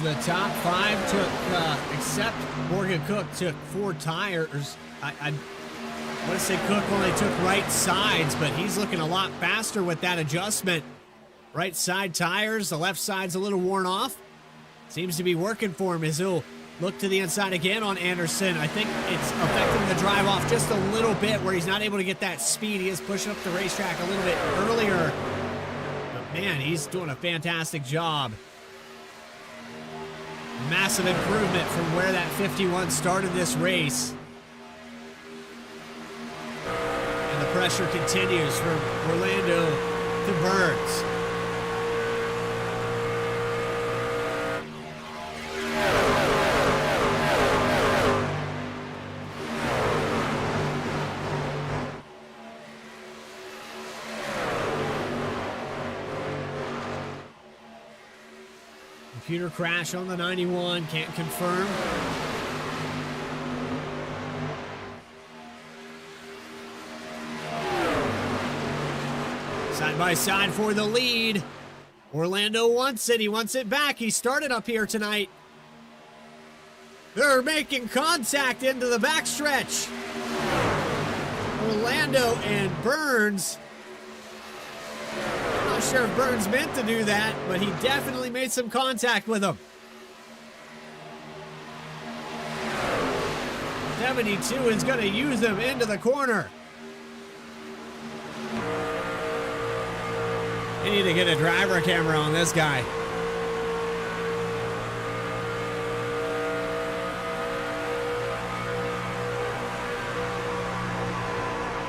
the top 5 took, except Morgan Cook, took 4 tires. I want to say Cook only took right sides, but he's looking a lot faster with that adjustment. Right side tires, the left side's a little worn off. Seems to be working for him as he'll look to the inside again on Anderson. I think it's affecting the drive off just a little bit where he's not able to get that speed. He is pushing up the racetrack a little bit earlier. But man, he's doing a fantastic job. Massive improvement from where that 51 started this race. And the pressure continues from Orlando to Burns. Computer crash on the 91, can't confirm. Side by side for the lead. Orlando wants it, he wants it back. He started up here tonight. They're making contact into the backstretch. Orlando and Burns. Not sure if Burns meant to do that, but he definitely made some contact with him. 72 is going to use him into the corner. They need to get a driver camera on this guy.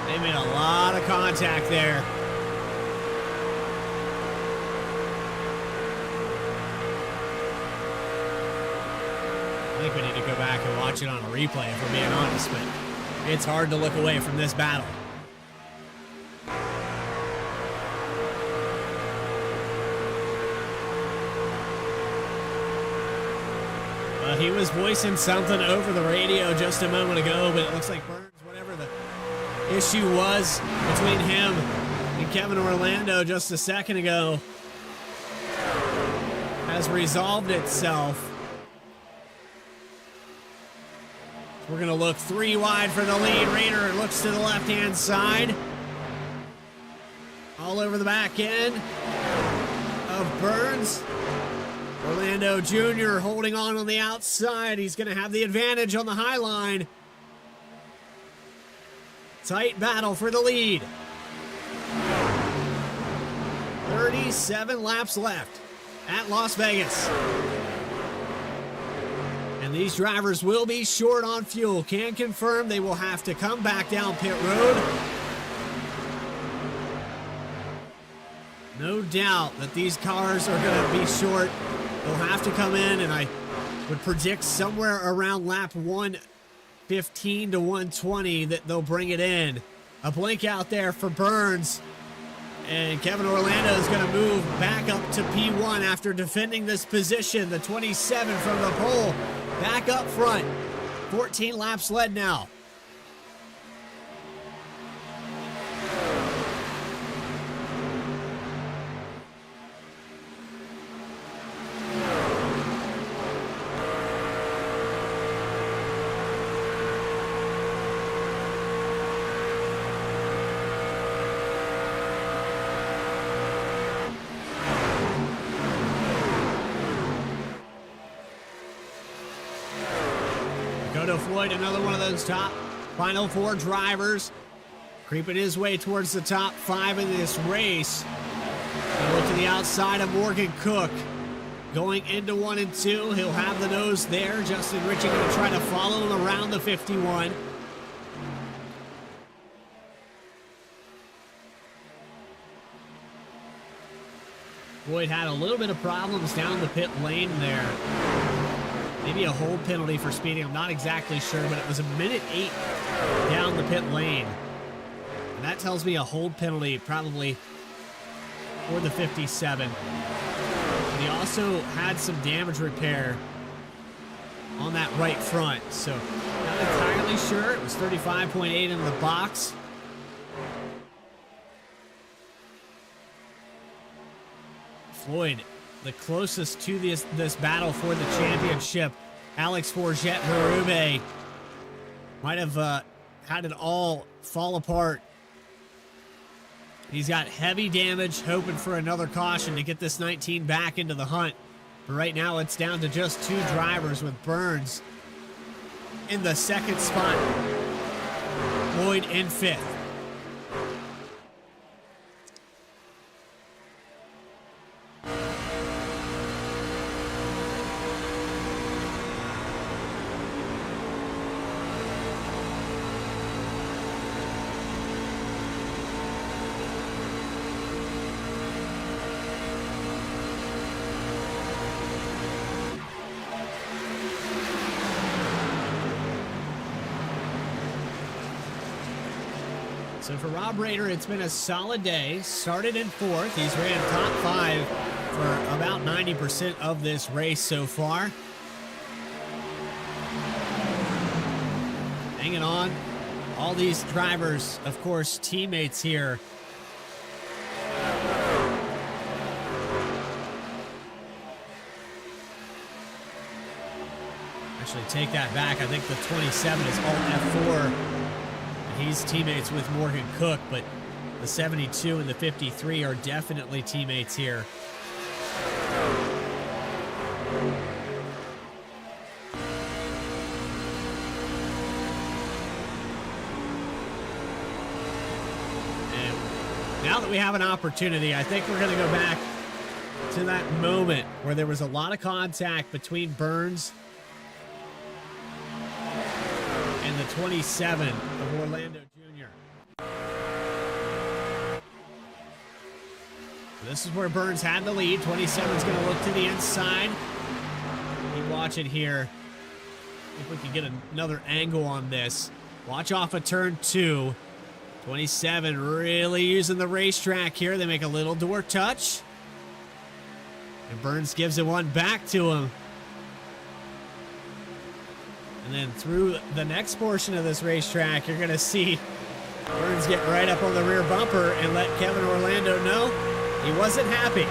They made a lot of contact there. I think we need to go back and watch it on a replay if we're being honest, but it's hard to look away from this battle. He was voicing something over the radio just a moment ago, but it looks like Burns, whatever the issue was between him and Kevin Orlando just a second ago, has resolved itself. We're going to look 3 wide for the lead. Rayner looks to the left-hand side. All over the back end of Burns. Orlando Jr. holding on the outside. He's going to have the advantage on the high line. Tight battle for the lead. 37 laps left at Las Vegas. And these drivers will be short on fuel. Can confirm they will have to come back down pit road. No doubt that these cars are going to be short. They'll have to come in, and I would predict somewhere around lap 115 to 120 that they'll bring it in. A blink out there for Burns. And Kevin Orlando is going to move back up to P1 after defending this position. The 27 from the pole back up front. 14 laps led now. Floyd, another one of those top final 4 drivers, creeping his way towards the top 5 in this race. We'll look to the outside of Morgan Cook. Going into 1 and 2, he'll have the nose there. Justin Ritchie going to try to follow him around the 51. Floyd had a little bit of problems down the pit lane there. Maybe a hold penalty for speeding. I'm not exactly sure, but it was a minute 8 down the pit lane. And that tells me a hold penalty probably for the 57. And he also had some damage repair on that right front. So not entirely sure. It was 35.8 in the box. Floyd the closest to this battle for the championship. Alex Forget Marube might have had it all fall apart. He's got heavy damage, hoping for another caution to get this 19 back into the hunt. But right now it's down to just 2 drivers, with Burns in the 2nd spot, Lloyd in 5th. So for Rob Rader, it's been a solid day. Started in 4th. He's ran top 5 for about 90% of this race so far. Hanging on. All these drivers, of course, teammates here. Actually, take that back. I think the 27 is all F4. He's teammates with Morgan Cook, but the 72 and the 53 are definitely teammates here. And now that we have an opportunity, I think we're going to go back to that moment where there was a lot of contact between Burns and the 27 of Orlando Jr. So this is where Burns had the lead. 27 is going to look to the inside. Keep watching here. If we can get another angle on this. Watch off of turn 2. 27 really using the racetrack here. They make a little door touch. And Burns gives it one back to him. And then through the next portion of this racetrack, you're going to see Burns get right up on the rear bumper and let Kevin Orlando know he wasn't happy.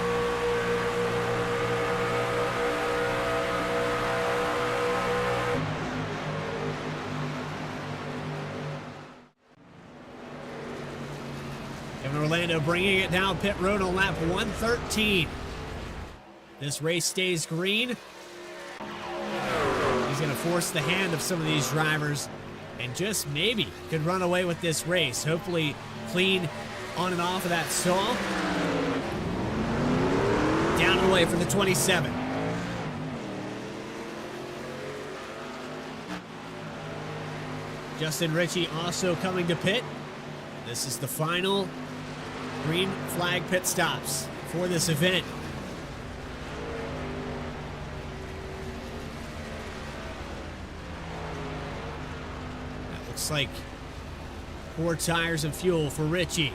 Kevin Orlando bringing it down pit road on lap 113. This race stays green. He's going to force the hand of some of these drivers and just maybe could run away with this race. Hopefully clean on and off of that stall. Down and away for the 27. Justin Ritchie also coming to pit. This is the final green flag pit stops for this event. Looks like 4 tires of fuel for Ritchie.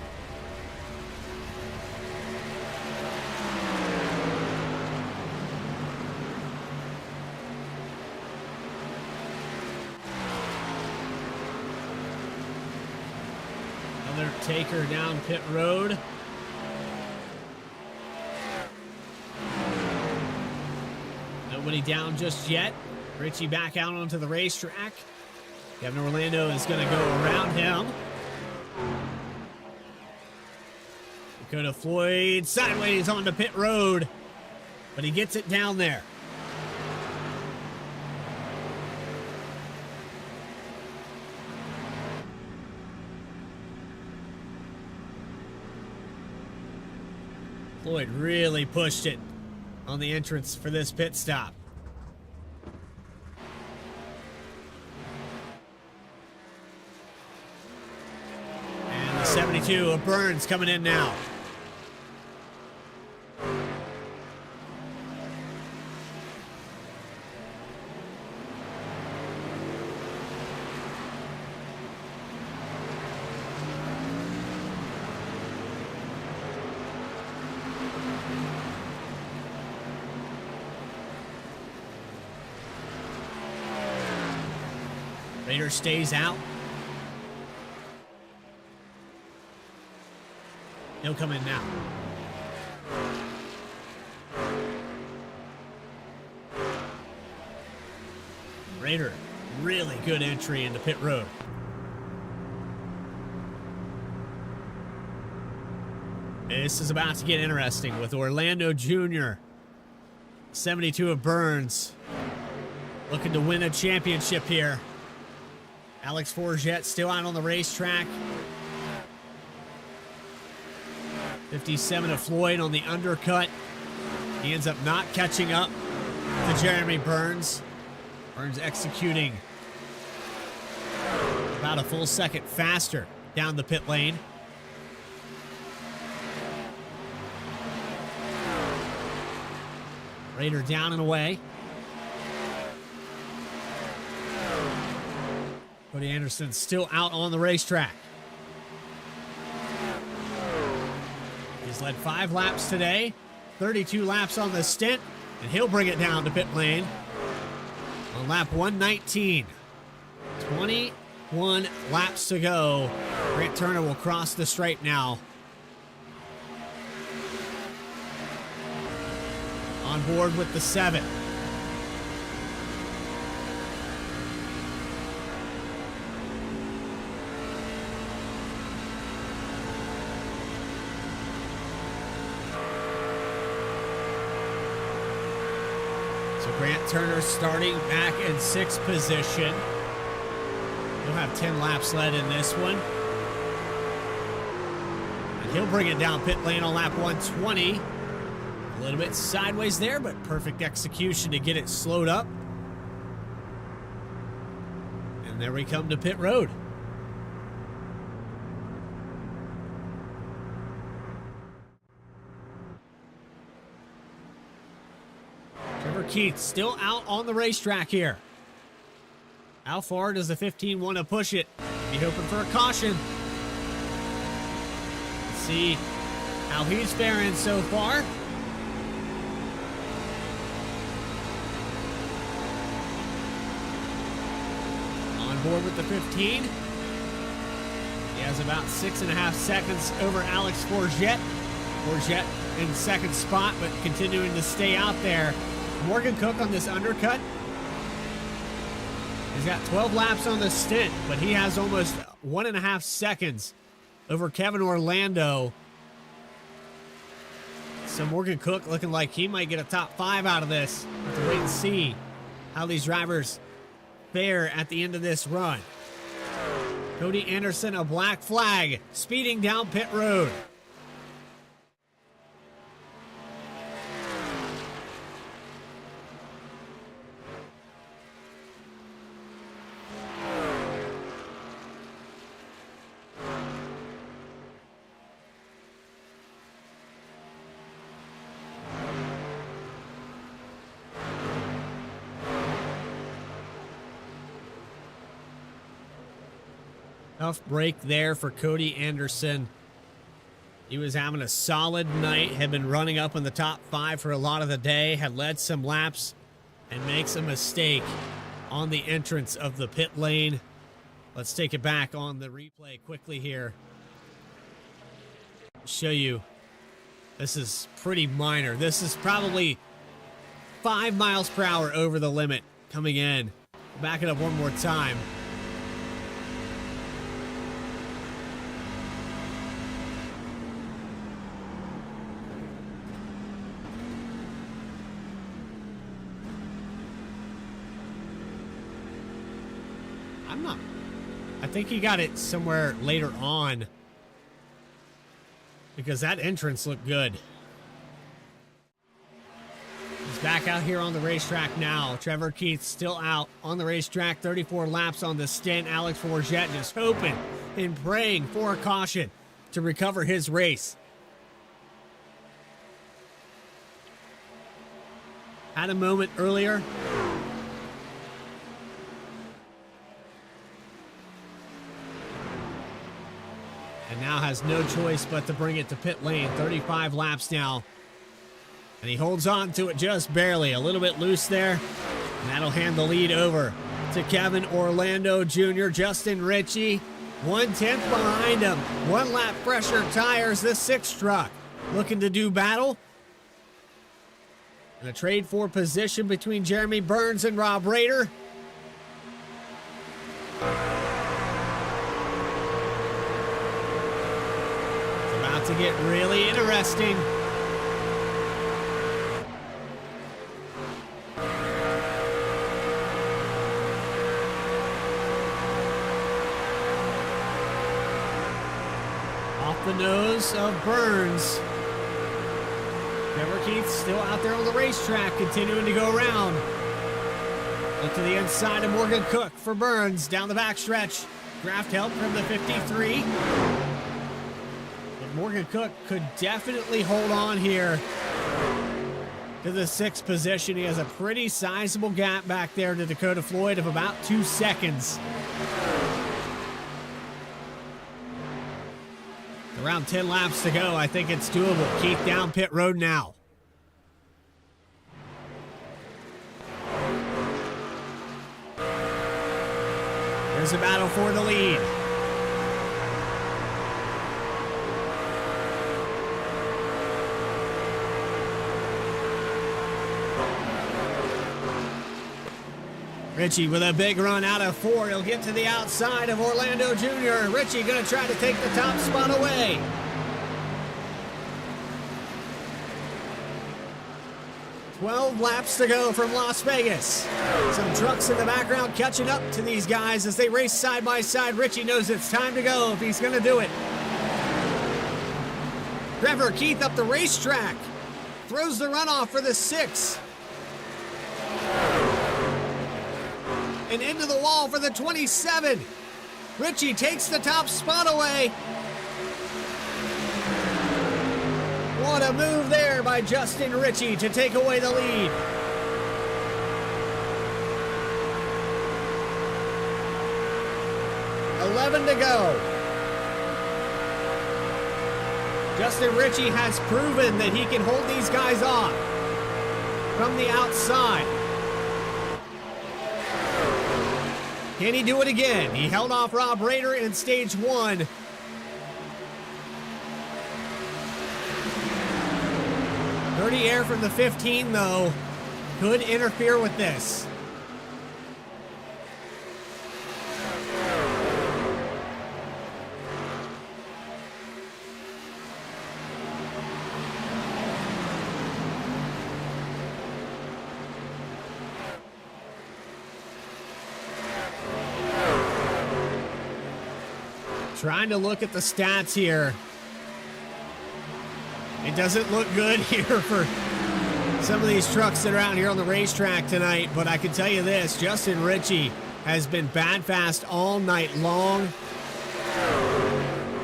Another taker down pit road. Nobody down just yet. Ritchie back out onto the racetrack. Kevin Orlando is going to go around him. Dakota Floyd sideways onto pit road, but he gets it down there. Floyd really pushed it on the entrance for this pit stop. And the 72 of Burns coming in now. Rader stays out. He'll come in now. Rader, really good entry into pit road. This is about to get interesting with Orlando Jr., 72 of Burns, looking to win a championship here. Alex Forget still out on the racetrack. 57 of Floyd on the undercut. He ends up not catching up to Jeremy Burns. Burns executing about a full second faster down the pit lane. Rader down and away. Cody Anderson still out on the racetrack. He's led 5 laps today, 32 laps on the stint, and he'll bring it down to pit lane on lap 119. 21 laps to go. Grant Turner will cross the stripe now. On board with the 7. So Grant Turner starting back in 6th position. He'll have 10 laps led in this one. And he'll bring it down pit lane on lap 120. A little bit sideways there, but perfect execution to get it slowed up. And there we come to pit road. Trevor Keith still out on the racetrack here. How far does the 15 want to push it? Be hoping for a caution. Let's see how he's faring so far. Board with the 15. He has about 6.5 seconds over Alex Forget. Forget in second spot, but continuing to stay out there. Morgan Cook on this undercut. He's got 12 laps on the stint, but he has almost 1.5 seconds over Kevin Orlando. So Morgan Cook looking like he might get a top 5 out of this. We'll have to wait and see how these drivers fare at the end of this run. Cody Anderson, a black flag, speeding down pit road. Tough break there for Cody Anderson. He was having a solid night, had been running up in the top 5 for a lot of the day, had led some laps, and makes a mistake on the entrance of the pit lane. Let's take it back on the replay quickly here. Show you. This is pretty minor. This is probably 5 miles per hour over the limit coming in. Back it up one more time. I think he got it somewhere later on because that entrance looked good. He's back out here on the racetrack now. Trevor Keith still out on the racetrack. 34 laps on the stint. Alex Forget just hoping and praying for a caution to recover his race. Had a moment earlier. And now has no choice but to bring it to pit lane. 35 laps now. And he holds on to it just barely. A little bit loose there. And that'll hand the lead over to Kevin Orlando Jr. Justin Ritchie, 1/10 behind him. 1 lap fresher tires. This 6 truck looking to do battle. And a trade for position between Jeremy Burns and Rob Rader. to get really interesting. Off the nose of Burns. Trevor Keith still out there on the racetrack, continuing to go around. Look to the inside of Morgan Cook for Burns down the backstretch. Draft help from the 53. But Morgan Cook could definitely hold on here to the 6th position. He has a pretty sizable gap back there to Dakota Floyd of about 2 seconds. Around 10 laps to go. I think it's doable. Keith down pit road now. There's a battle for the lead. Ritchie with a big run out of 4. He'll get to the outside of Orlando Jr. Ritchie going to try to take the top spot away. "12 laps to go from Las Vegas." Some trucks in the background catching up to these guys as they race side by side. Ritchie knows it's time to go if he's going to do it. Trevor Keith up the racetrack. Throws the runoff for the 6. And into the wall for the 27. Ritchie takes the top spot away. What a move there by Justin Ritchie to take away the lead. "11 to go. Justin Ritchie has proven that he can hold these guys off from the outside. Can he do it again? He held off Rob Rader in stage 1. Dirty air from the 15, though, could interfere with this. Trying to look at the stats here. It doesn't look good here for some of these trucks that are out here on the racetrack tonight, but I can tell you this, Justin Ritchie has been bad fast all night long.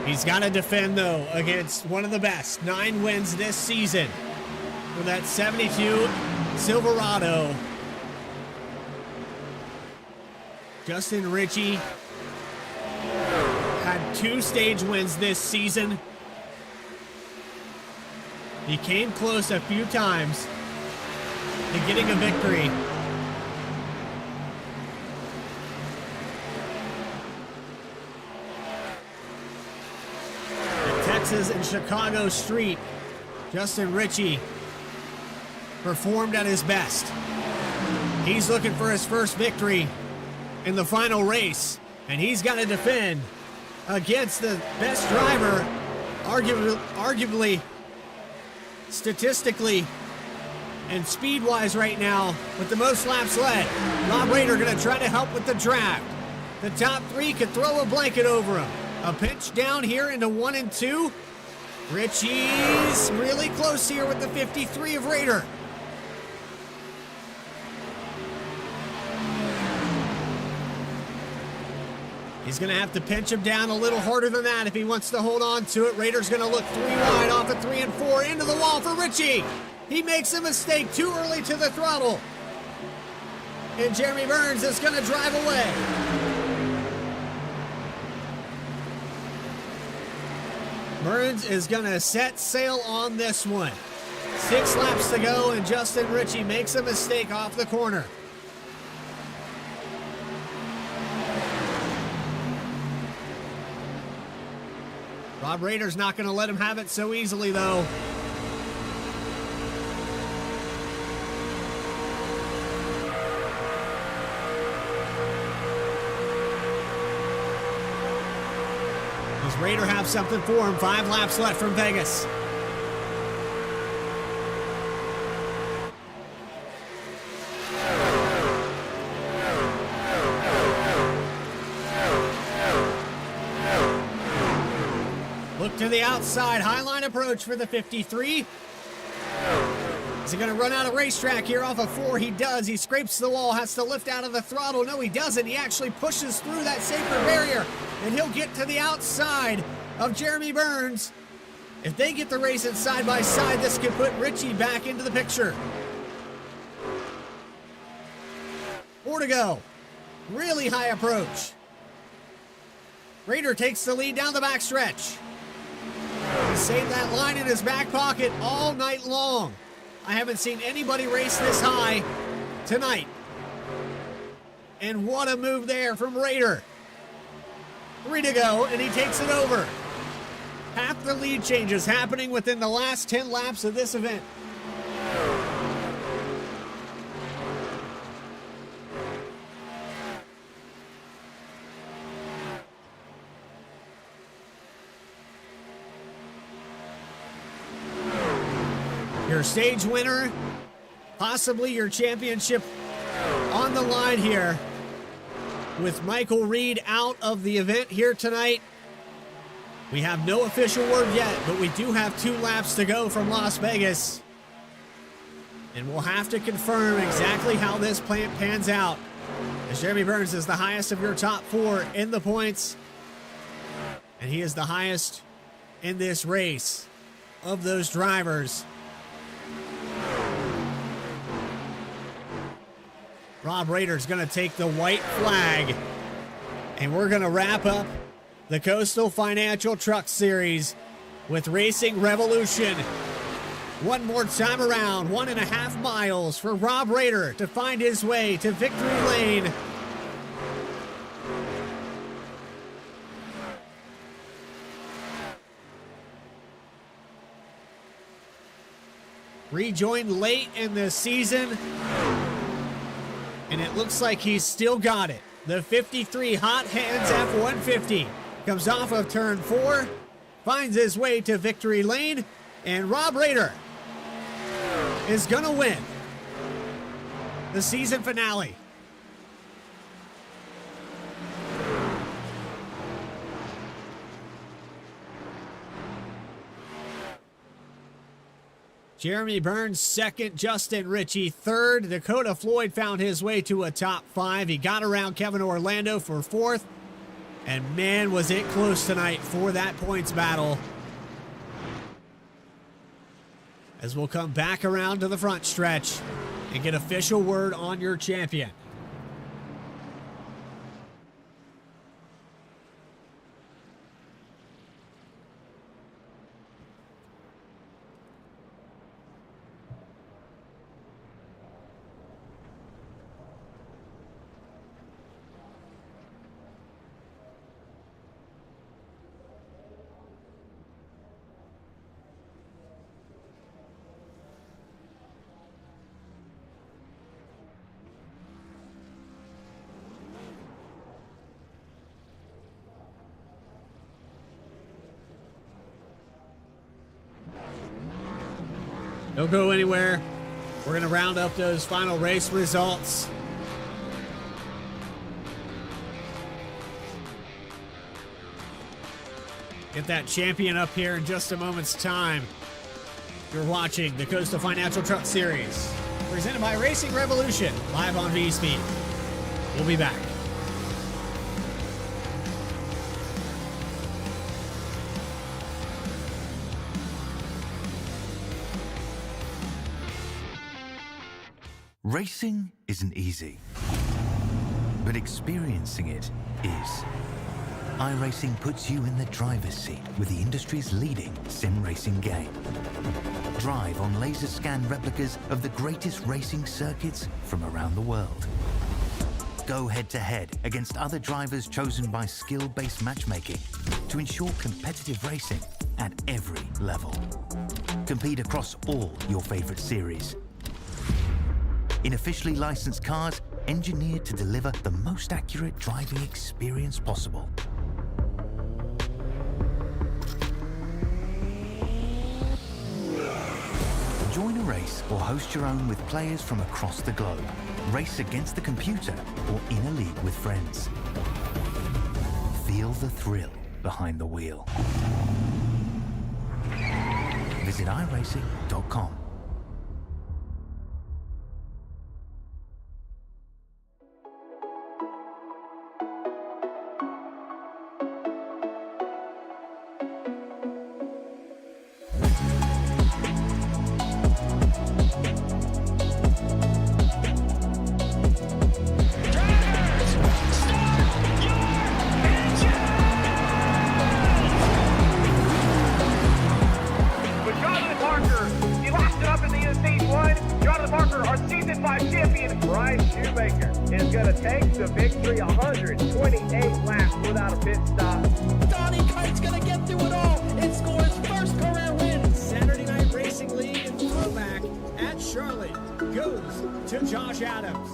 He's got to defend, though, against one of the best. 9 wins this season with that 72 Silverado. Justin Ritchie had 2 stage wins this season. He came close a few times to getting a victory. At Texas and Chicago Street, Justin Ritchie performed at his best. He's looking for his first victory in the final race, and he's got to defend against the best driver, arguably, statistically, and speed-wise right now, with the most laps led. Rob Rader going to try to help with the draft. The top 3 could throw a blanket over him. A pinch down here into 1 and 2. Ritchie's really close here with the 53 of Rader. He's going to have to pinch him down a little harder than that if he wants to hold on to it. Rader's going to look 3 wide off at 3 and 4 into the wall for Ritchie. He makes a mistake too early to the throttle. And Jeremy Burns is going to drive away. Burns is going to set sail on this one. 6 laps to go, and Justin Ritchie makes a mistake off the corner. Rob Rader's not going to let him have it so easily, though. As Does Raider have something for him? 5 laps left from Vegas. Look to the outside, highline approach for the 53. Is he going to run out of racetrack here off of 4? He does. He scrapes the wall, has to lift out of the throttle. No, he doesn't. He actually pushes through that safety barrier, and he'll get to the outside of Jeremy Burns. If they get the race at side by side, this could put Richie back into the picture. 4 to go. Really high approach. Raider takes the lead down the backstretch. He saved that line in his back pocket all night long. I haven't seen anybody race this high tonight. And what a move there from Raider. 3 to go, and he takes it over. Half the lead changes happening within the last 10 laps of this event. Your stage winner, possibly your championship on the line here with Michael Reed out of the event here tonight. We have no official word yet, but we do have 2 laps to go from Las Vegas. And we'll have to confirm exactly how this pans out, as Jeremy Burns is the highest of your top 4 in the points, and he is the highest in this race of those drivers. Rob Raider's going to take the white flag, and we're going to wrap up the Coastal Financial Truck Series with Racing Revolution. One more time around, 1.5 miles for Rob Raider to find his way to victory lane. Rejoined late in the season, and it looks like he's still got it. The 53 Hot Hands F-150 comes off of turn 4, finds his way to victory lane, and Rob Raider is gonna win the season finale. Jeremy Burns second, Justin Ritchie third. Dakota Floyd found his way to a top 5. He got around Kevin Orlando for 4th. And man, was it close tonight for that points battle. As we'll come back around to the front stretch and get official word on your champion. Don't go anywhere. We're going to round up those final race results. Get that champion up here in just a moment's time. You're watching the Coastal Financial Truck Series, presented by Racing Revolution, live on Vspeed. We'll be back. Racing isn't easy, but experiencing it is. iRacing puts you in the driver's seat with the industry's leading sim racing game. Drive on laser scan replicas of the greatest racing circuits from around the world. Go head-to-head against other drivers chosen by skill-based matchmaking to ensure competitive racing at every level. Compete across all your favorite series. In officially licensed cars, engineered to deliver the most accurate driving experience possible. iRace or host your own with players from across the globe. Race against the computer or in a league with friends. Feel the thrill behind the wheel. Visit iRacing.com. Is going to take the victory 128 laps without a pit stop. Donnie Kite's going to get through it all and score his first career win. Saturday Night Racing League and throwback at Charlotte goes to Josh Adams.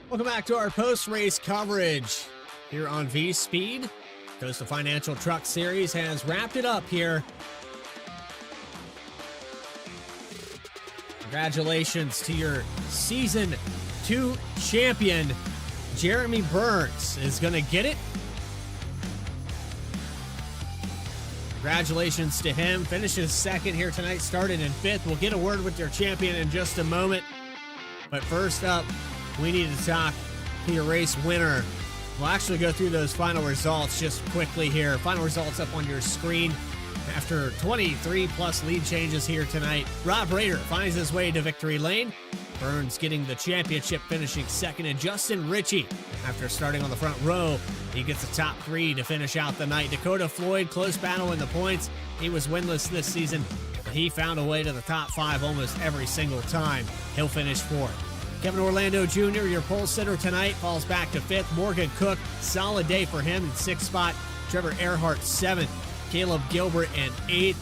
Welcome back to our post-race coverage here on Vspeed. Coastal Financial Truck Series has wrapped it up here. Congratulations to your Season 2 champion, Jeremy Burns is going to get it. Congratulations to him. Finishes second here tonight, started in fifth. We'll get a word with your champion in just a moment. But first up, we need to talk to your race winner. We'll actually go through those final results just quickly here. Final results up on your screen. After 23 plus lead changes here tonight, Rob Rader finds his way to victory lane. Burns getting the championship, finishing second, and Justin Ritchie, after starting on the front row, he gets the top three to finish out the night. Dakota Floyd, close battle in the points. He was winless this season, but he found a way to the top five almost every single time. He'll finish fourth. Kevin Orlando Jr., your pole sitter tonight, falls back to fifth. Morgan Cook, solid day for him in sixth spot. Trevor Earhart, seventh. Caleb Gilbert in eighth.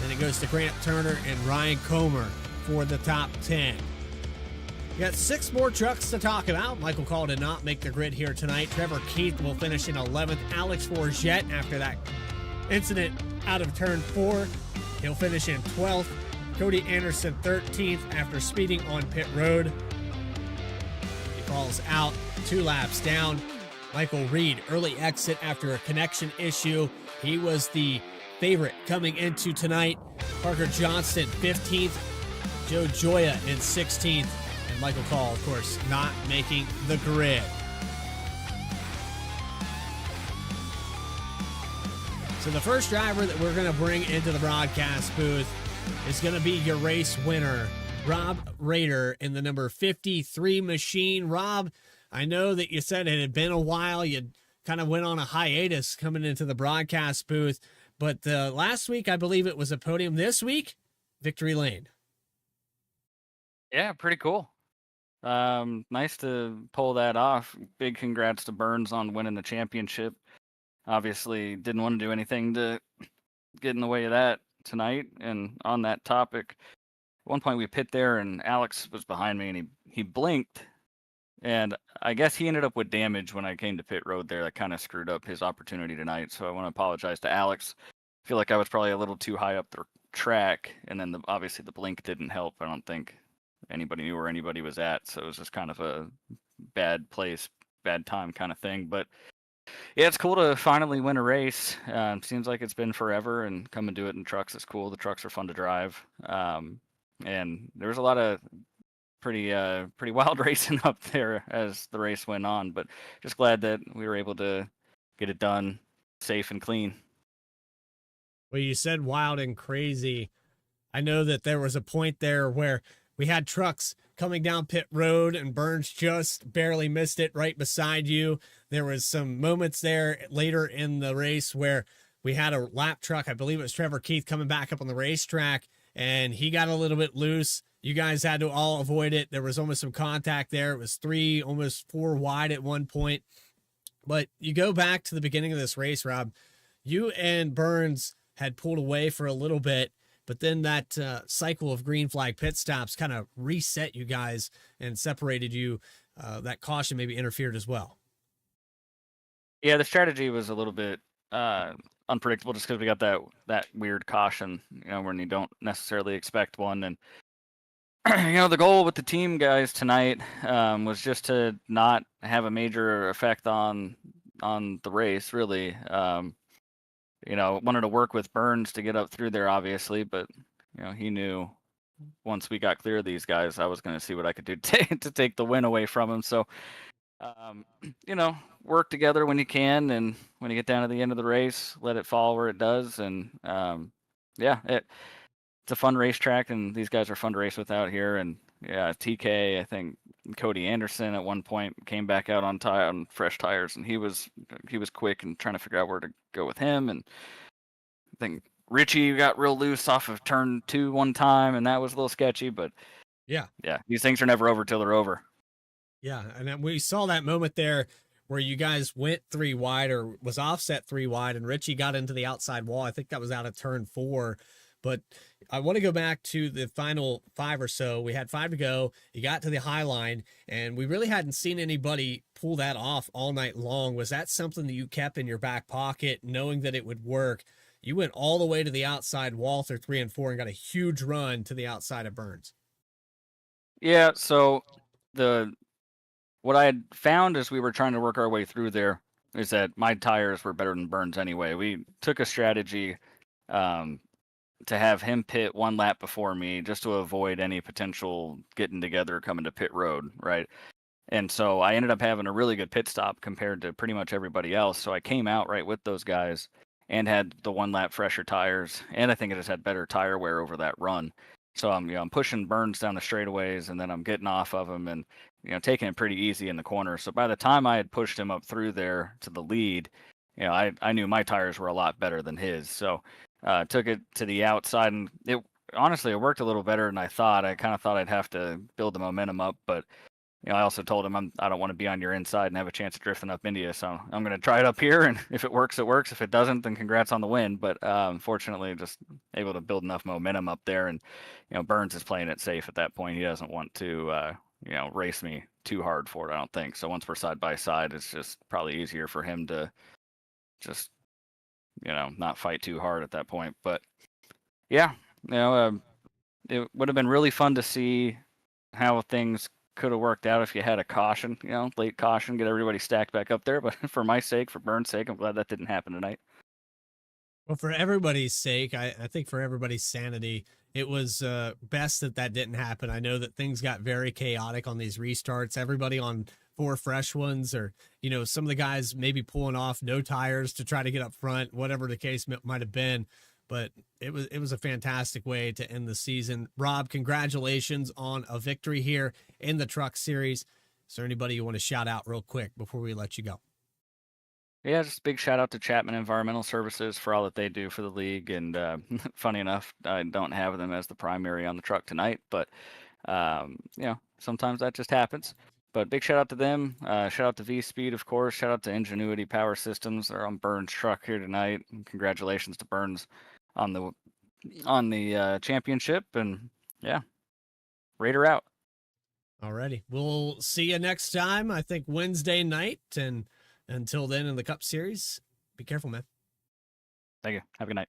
Then it goes to Grant Turner and Ryan Comer for the top 10. We got six more trucks to talk about. Michael Call did not make the grid here tonight. Trevor Keith will finish in 11th. Alex Forget, after that incident out of turn 4, he'll finish in 12th. Cody Anderson, 13th, after speeding on pit road. Falls out 2 laps down. Michael Reed, early exit after a connection issue. He was the favorite coming into tonight. Parker Johnston, 15th. Joe Joya in 16th. And Michael Call, of course, not making the grid. So the first driver that we're going to bring into the broadcast booth is going to be your race winner, Rob Rader, in the number 53 machine. Rob, I know that you said it had been a while. You kind of went on a hiatus coming into the broadcast booth, but last week, I believe it was a podium. This week, victory lane. Yeah, pretty cool. Nice to pull that off. Big congrats to Burns on winning the championship. Obviously, didn't want to do anything to get in the way of that tonight. And on that topic, at one point we pit there and Alex was behind me and he blinked, and I guess he ended up with damage when I came to pit road there. That kind of screwed up his opportunity tonight. So I want to apologize to Alex. I feel like I was probably a little too high up the track, and then obviously the blink didn't help. I don't think anybody knew where anybody was at, so it was just kind of a bad place, bad time kind of thing. But Yeah, it's cool to finally win a race. Seems like it's been forever, and come and do it in trucks is cool. The trucks are fun to drive, and there was a lot of pretty wild racing up there as the race went on. But just glad that we were able to get it done safe and clean. Well, you said wild and crazy. I know that there was a point there where we had trucks coming down pit road and Burns just barely missed it right beside you. There was some moments there later in the race where we had a lap truck. I believe it was Trevor Keith coming back up on the racetrack, and he got a little bit loose. You guys had to all avoid it. There was almost some contact there. It was almost 4 wide at one point. But you go back to the beginning of this race, Rob, you and Burns had pulled away for a little bit, but then that cycle of green flag pit stops kind of reset you guys and separated you. That caution maybe interfered as well. Yeah, the strategy was a little bit unpredictable just because we got that weird caution, when you don't necessarily expect one. And the goal with the team guys tonight was just to not have a major effect on the race, really. Wanted to work with Burns to get up through there, obviously, but he knew once we got clear of these guys, I was going to see what I could do to take the win away from him. So, work together when you can, and when you get down to the end of the race, let it fall where it does. And it's a fun racetrack, and these guys are fun to race with out here. And yeah, TK, I think Cody Anderson at one point came back out on fresh tires, and he was quick and trying to figure out where to go with him. And I think Richie got real loose off of turn 2 one time, and that was a little sketchy. But yeah, these things are never over till they're over. Yeah, and then we saw that moment there where you guys went 3 wide or was offset 3 wide, and Richie got into the outside wall. I think that was out of turn 4. But I want to go back to the final 5 or so. We had 5 to go. You got to the high line, and we really hadn't seen anybody pull that off all night long. Was that something that you kept in your back pocket, knowing that it would work? You went all the way to the outside wall through 3 and 4 and got a huge run to the outside of Burns. Yeah, so what I had found as we were trying to work our way through there is that my tires were better than Burns anyway. We took a strategy to have him pit 1 lap before me just to avoid any potential getting together coming to pit road, right? And so I ended up having a really good pit stop compared to pretty much everybody else. So I came out right with those guys and had the 1 lap fresher tires, and I think I just had better tire wear over that run. So I'm pushing Burns down the straightaways, and then I'm getting off of him and taking it pretty easy in the corner. So by the time I had pushed him up through there to the lead, I knew my tires were a lot better than his. So took it to the outside, and it worked a little better than I thought. I kind of thought I'd have to build the momentum up, but I also told him I don't want to be on your inside and have a chance of drifting up into you. So I'm going to try it up here, and if it works, it works. If it doesn't, then congrats on the win. But unfortunately, just able to build enough momentum up there, and Burns is playing it safe at that point. He doesn't want to race me too hard for it, I don't think. So once we're side by side, it's just probably easier for him to just not fight too hard at that point. But yeah, it would have been really fun to see how things could have worked out if you had a caution, late caution, get everybody stacked back up there. But for my sake, for Burns' sake, I'm glad that didn't happen tonight. Well, for everybody's sake, I think for everybody's sanity, it was best that didn't happen. I know that things got very chaotic on these restarts. Everybody on 4 fresh ones, or some of the guys maybe pulling off no tires to try to get up front, whatever the case might have been. But it was a fantastic way to end the season. Rob, congratulations on a victory here in the Truck Series. Is there anybody you want to shout out real quick before we let you go? Yeah, just a big shout out to Chapman Environmental Services for all that they do for the league. And funny enough, I don't have them as the primary on the truck tonight, but sometimes that just happens. But big shout out to them. Shout out to Vspeed, of course. Shout out to Ingenuity Power Systems. They're on Burns' truck here tonight. And congratulations to Burns on the championship. And yeah, Raider out. Alrighty, we'll see you next time. I think Wednesday night, and until then in the Cup Series, be careful, man. Thank you. Have a good night.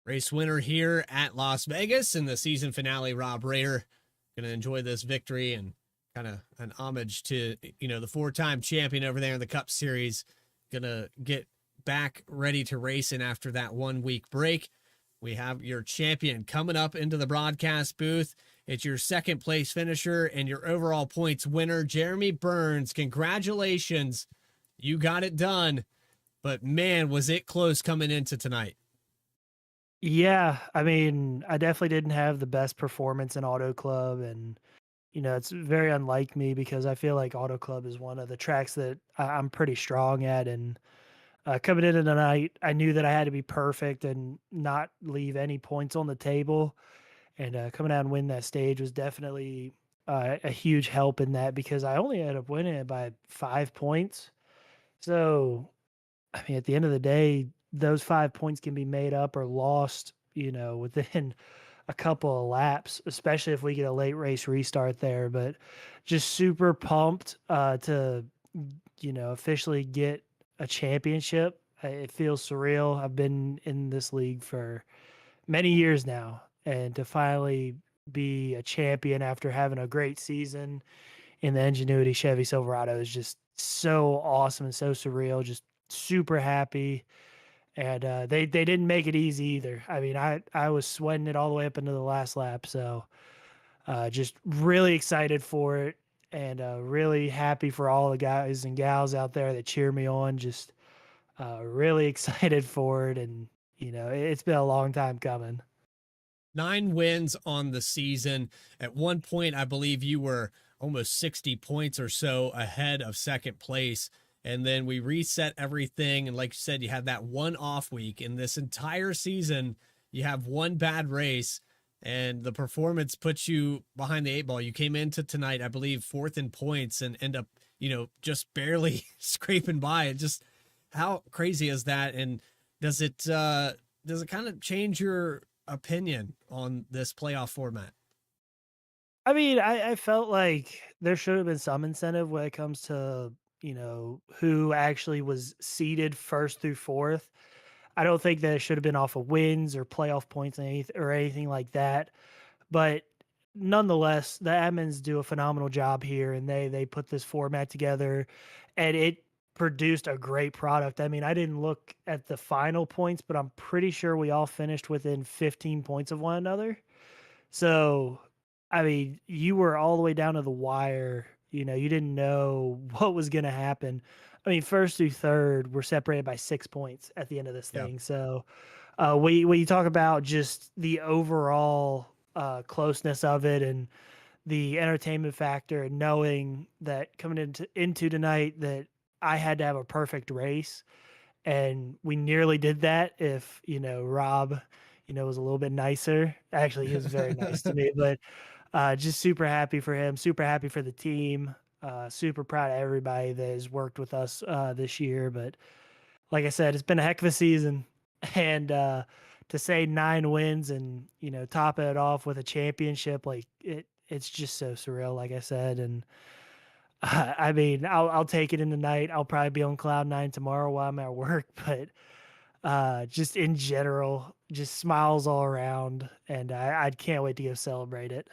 Race winner here at Las Vegas in the season finale, Rob Raider. Going to enjoy this victory and kind of an homage to, the 4-time champion over there in the Cup Series. Gonna get back ready to racing after that 1 week break. We have your champion coming up into the broadcast booth. It's your second place finisher and your overall points winner, Jeremy Burns. Congratulations. You got it done. But man, was it close coming into tonight. Yeah, I mean, I definitely didn't have the best performance in Auto Club, and it's very unlike me because I feel like Auto Club is one of the tracks that I'm pretty strong at. And coming into tonight, I knew that I had to be perfect and not leave any points on the table. And coming out and win that stage was definitely a huge help in that because I only ended up winning it by 5 points. So, I mean, at the end of the day, those 5 points can be made up or lost, within a couple of laps, especially if we get a late race restart there. But just super pumped to, officially get a championship. It feels surreal. I've been in this league for many years now, and to finally be a champion after having a great season in the Ingenuity Chevy Silverado is just so awesome and so surreal. Just super happy. And they didn't make it easy either. I mean, I was sweating it all the way up into the last lap. So just really excited for it, and really happy for all the guys and gals out there that cheer me on. Just really excited for it. And, it's been a long time coming. 9 wins on the season. At one point, I believe you were almost 60 points or so ahead of second place. And then we reset everything. And like you said, you had that one off week. In this entire season, you have one bad race, and the performance puts you behind the 8 ball. You came into tonight, I believe, 4th in points and end up, just barely scraping by. It just, how crazy is that? And does it kind of change your opinion on this playoff format? I mean, I felt like there should have been some incentive when it comes to, who actually was seeded 1st through 4th. I don't think that it should have been off of wins or playoff points or anything like that. But nonetheless, the admins do a phenomenal job here, and they put this format together, and it produced a great product. I mean, I didn't look at the final points, but I'm pretty sure we all finished within 15 points of one another. So, I mean, you were all the way down to the wire. You didn't know what was going to happen. I mean, 1st through 3rd, we're separated by 6 points at the end of this thing. So, when you talk about just the overall closeness of it and the entertainment factor, and knowing that coming into tonight that I had to have a perfect race, and we nearly did that if, Rob, was a little bit nicer. Actually, he was very nice to me, but just super happy for him, super happy for the team, super proud of everybody that has worked with us this year. But like I said, it's been a heck of a season, and to say 9 wins and, top it off with a championship, like it's just so surreal, like I said. And I mean, I'll take it in the night. I'll probably be on cloud 9 tomorrow while I'm at work, but just in general, just smiles all around, and I can't wait to go celebrate it.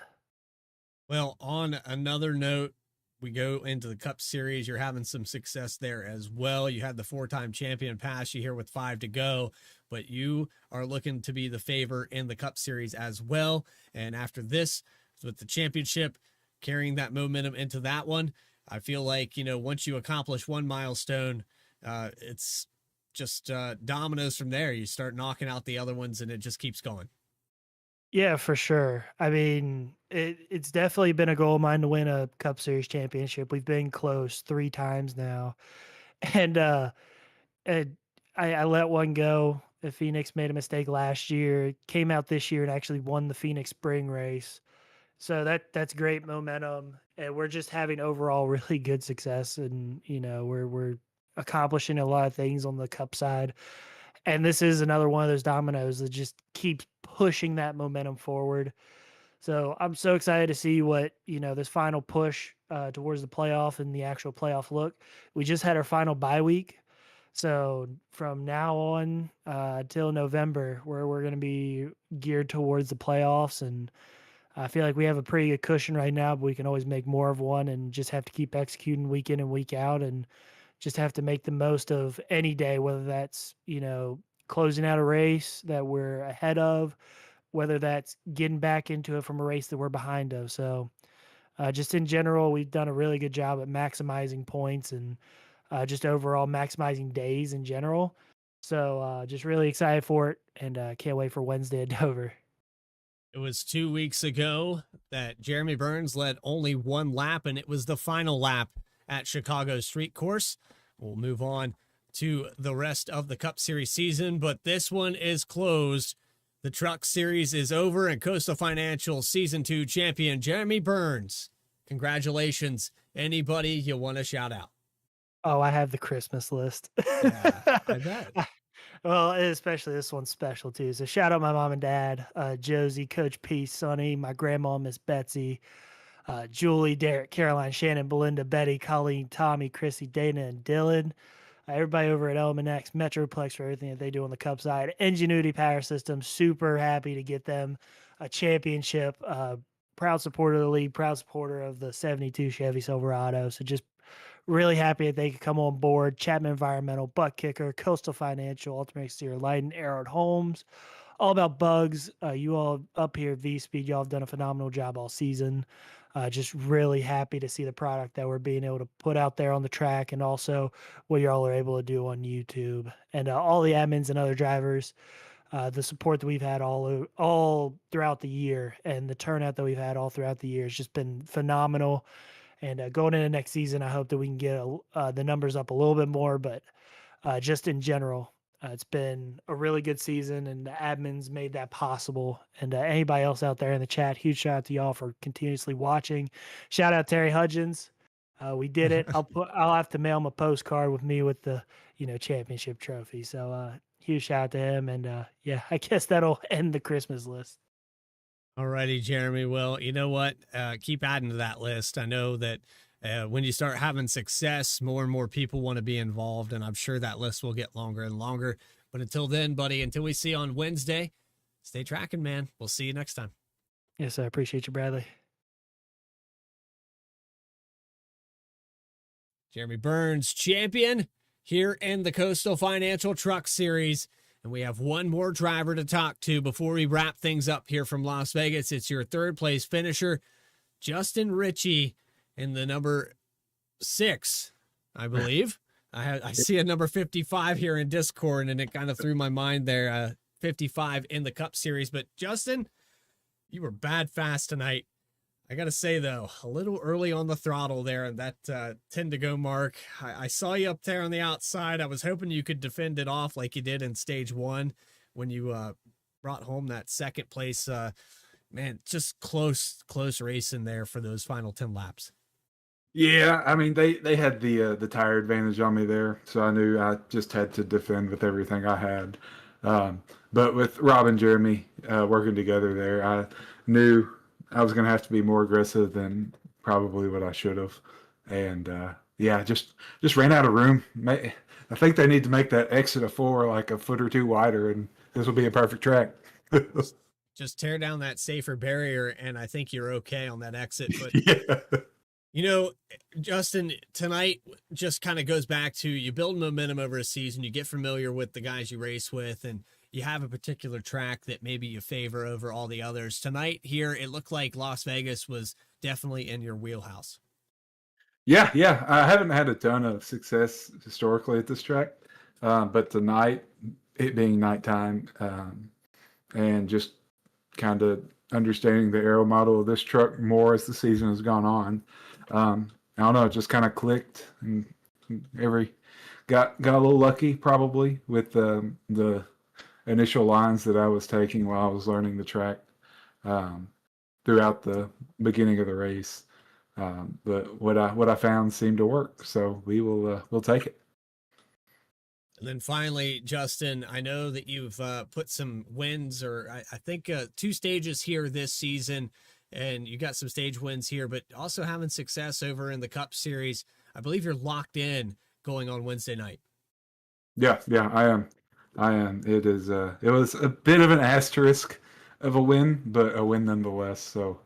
Well, on another note, we go into the Cup Series. You're having some success there as well. You had the 4-time champion pass you here with 5 to go, but you are looking to be the favor in the Cup Series as well. And after this, with the championship, carrying that momentum into that one, I feel like, once you accomplish one milestone, it's just dominoes from there. You start knocking out the other ones, and it just keeps going. Yeah, for sure. I mean, it's definitely been a goal of mine to win a Cup Series championship. We've been close 3 times now. And I let one go. The Phoenix made a mistake last year, came out this year and actually won the Phoenix Spring race. So that's great momentum, and we're just having overall really good success, and we're accomplishing a lot of things on the Cup side. And this is another one of those dominoes that just keeps pushing that momentum forward. So I'm so excited to see what, this final push towards the playoff and the actual playoff look. We just had our final bye week. So from now on till November, we're going to be geared towards the playoffs, and I feel like we have a pretty good cushion right now, but we can always make more of one and just have to keep executing week in and week out and just have to make the most of any day, whether that's, closing out a race that we're ahead of, whether that's getting back into it from a race that we're behind of. So, just in general, we've done a really good job at maximizing points and just overall maximizing days in general. So, just really excited for it and can't wait for Wednesday at Dover. It was 2 weeks ago that Jeremy Burns led only one lap, and it was the final lap at Chicago Street Course. We'll move on to the rest of the Cup Series season, but this one is closed. The Truck Series is over, and Coastal Financial Season 2 champion Jeremy Burns. Congratulations. Anybody you want to shout out? Oh, I have the Christmas list. Yeah, I bet. Well, especially this one's special too. So shout out my mom and dad, Josie, Coach P, Sonny, my grandma, Miss Betsy, Julie, Derek, Caroline, Shannon, Belinda, Betty, Colleen, Tommy, Chrissy, Dana, and Dylan. Everybody over at Element X, Metroplex for everything that they do on the Cup side. Ingenuity Power Systems, super happy to get them a championship. Proud supporter of the league, proud supporter of the 72 Chevy Silverado. So just really happy that they could come on board. Chapman Environmental, Butt Kicker, Coastal Financial, Ultimate Exterior Lighting, Arrowhead Homes, all about bugs. You all up here at Vspeed, y'all have done a phenomenal job all season. Just really happy to see the product that we're being able to put out there on the track and also what y'all are able to do on YouTube. And all the admins and other drivers, the support that we've had all throughout the year and the turnout that we've had all throughout the year has just been phenomenal. And going into next season, I hope that we can get the numbers up a little bit more. But just in general, it's been a really good season, and the admins made that possible. And anybody else out there in the chat, huge shout out to y'all for continuously watching. Shout out Terry Hudgens. We did it. I'll have to mail him a postcard with me with the championship trophy. So huge shout out to him. And yeah, I guess that'll end the Christmas list. Alrighty, Jeremy. Well, you know what? Keep adding to that list. I know that when you start having success, more and more people want to be involved, and I'm sure that list will get longer and longer. But until then, buddy, until we see you on Wednesday, stay tracking, man. We'll see you next time. Yes, I appreciate you, Bradley. Jeremy Burns, champion here in the Coastal Financial Truck Series. And we have one more driver to talk to before we wrap things up here from Las Vegas. It's your third place finisher, Justin Ritchie, in the number 6, I believe. I see a number 55 here in Discord, and it kind of threw my mind there. 55 in the Cup Series. But Justin, you were bad fast tonight. I got to say, though, a little early on the throttle there and that 10 to go mark. I saw you up there on the outside. I was hoping you could defend it off like you did in stage 1 when you brought home that second place. Man, just close racing there for those final 10 laps. Yeah, I mean, they had the tire advantage on me there, so I knew I just had to defend with everything I had. But with Rob and Jeremy working together there, I knew I was going to have to be more aggressive than probably what I should have. And yeah, just ran out of room. I think they need to make that exit of 4 like a foot or 2 wider, and this will be a perfect track. Just tear down that safer barrier, and I think you're okay on that exit. But yeah. You know, Justin, tonight just kind of goes back to you build momentum over a season, you get familiar with the guys you race with, and you have a particular track that maybe you favor over all the others. Tonight here, it looked like Las Vegas was definitely in your wheelhouse. Yeah. I haven't had a ton of success historically at this track, but tonight, it being nighttime, and just kind of understanding the aero model of this truck more as the season has gone on. I don't know, it just kind of clicked, and got a little lucky probably with the initial lines that I was taking while I was learning the track throughout the beginning of the race. But what I found seemed to work, so we'll take it. And then finally, Justin, I know that you've put some wins, or I think 2 stages here this season, and you got some stage wins here, but also having success over in the Cup Series. I believe you're locked in going on Wednesday night. Yeah, I am. It was a bit of an asterisk of a win, but a win nonetheless. So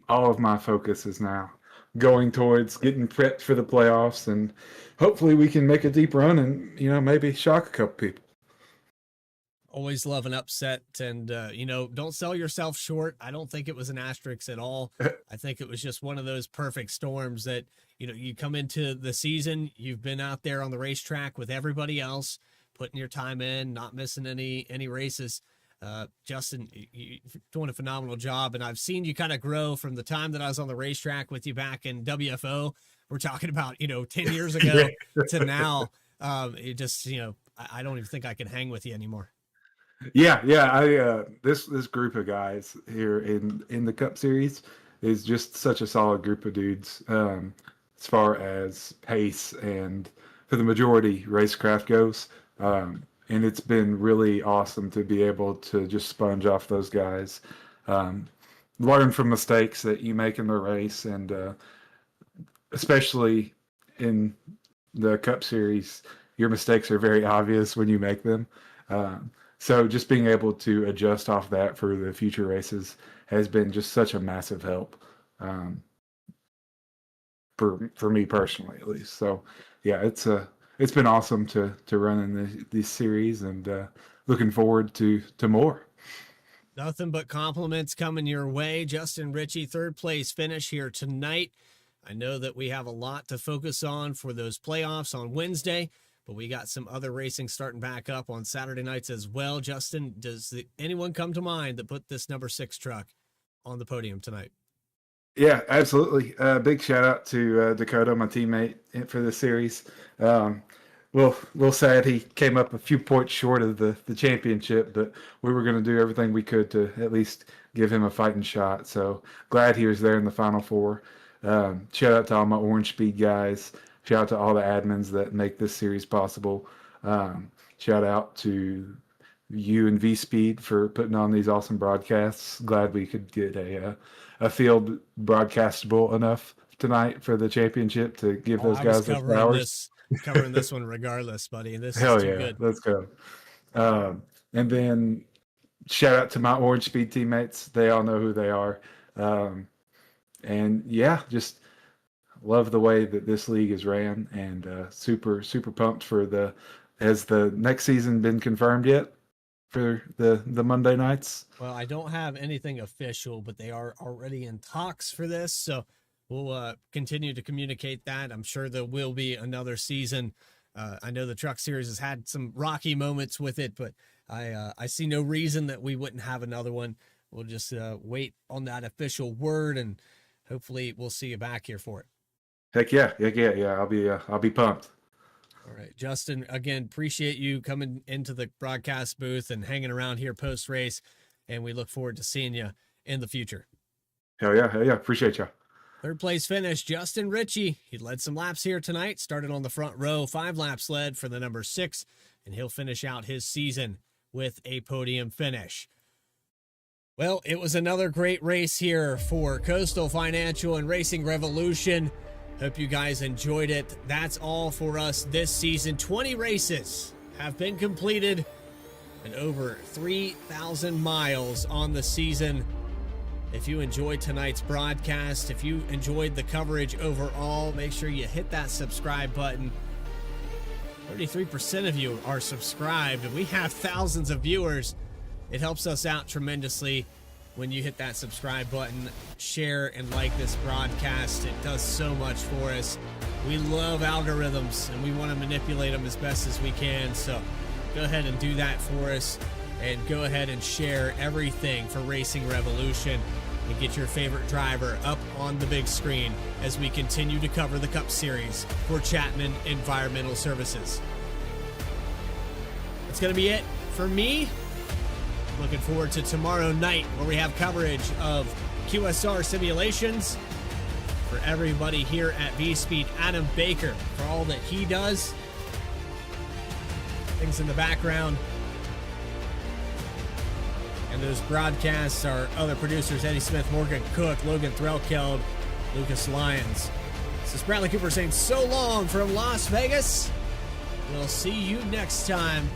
all of my focus is now going towards getting prepped for the playoffs, and hopefully we can make a deep run and, maybe shock a couple people. Always love an upset, and don't sell yourself short. I don't think it was an asterisk at all. I think it was just one of those perfect storms that, you come into the season, you've been out there on the racetrack with everybody else, putting your time in, not missing any races. Justin, you're doing a phenomenal job, and I've seen you kind of grow from the time that I was on the racetrack with you back in WFO. We're talking about, 10 years ago to now. It just, I don't even think I can hang with you anymore. Yeah. I this group of guys here in the Cup Series is just such a solid group of dudes, as far as pace and for the majority racecraft goes. And it's been really awesome to be able to just sponge off those guys, learn from mistakes that you make in the race, and especially in the Cup Series, your mistakes are very obvious when you make them. So just being able to adjust off that for the future races has been just such a massive help, for me personally, at least. So yeah, it's been awesome to run in this series, and looking forward to more. Nothing but compliments coming your way. Justin Ritchie, third place finish here tonight. I know that we have a lot to focus on for those playoffs on Wednesday, but we got some other racing starting back up on Saturday nights as well. Justin, does anyone come to mind that put this number 6 truck on the podium tonight? Yeah, absolutely. Big shout out to Dakota, my teammate for this series. Little sad he came up a few points short of the championship, but we were going to do everything we could to at least give him a fighting shot. So glad he was there in the Final Four. Shout out to all my Vspeed guys. Shout out to all the admins that make this series possible. Shout out to you and Vspeed for putting on these awesome broadcasts. Glad we could get a field broadcastable enough tonight for the championship to give those guys those flowers. Covering this one regardless, buddy. This Hell is too yeah, good. Let's go. And then shout out to my Vspeed teammates. They all know who they are. And yeah, just love the way that this league is ran, and super pumped for has the next season been confirmed yet for the Monday nights? Well, I don't have anything official, but they are already in talks for this, so we'll continue to communicate that. I'm sure there will be another season. I know the Truck Series has had some rocky moments with it, but I see no reason that we wouldn't have another one. We'll just wait on that official word, and hopefully we'll see you back here for it. Heck yeah. I'll be pumped. All right, Justin, again, appreciate you coming into the broadcast booth and hanging around here post-race, and we look forward to seeing you in the future. Hell yeah. Appreciate you. Third place finish, Justin Ritchie. He led some laps here tonight, started on the front row, 5 laps led for the number 6, and he'll finish out his season with a podium finish. Well, it was another great race here for Coastal Financial and Racing Revolution. Hope you guys enjoyed it. That's all for us this season. 20 races have been completed and over 3,000 miles on the season. If you enjoyed tonight's broadcast, if you enjoyed the coverage overall, make sure you hit that subscribe button. 33% of you are subscribed, and we have thousands of viewers. It helps us out tremendously when you hit that subscribe button, share and like this broadcast. It does so much for us. We love algorithms, and we want to manipulate them as best as we can. So go ahead and do that for us, and go ahead and share everything for Racing Revolution, and get your favorite driver up on the big screen as we continue to cover the Cup Series for Chapman Environmental Services. That's going to be it for me. Looking forward to tomorrow night, where we have coverage of QSR simulations. For everybody here at Vspeed, Adam Baker, for all that he does. Things in the background. And those broadcasts are other producers: Eddie Smith, Morgan Cook, Logan Threlkeld, Lucas Lyons. This is Bradley Cooper saying so long from Las Vegas. We'll see you next time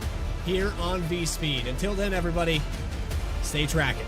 here on Vspeed. Until then, everybody, stay tracking.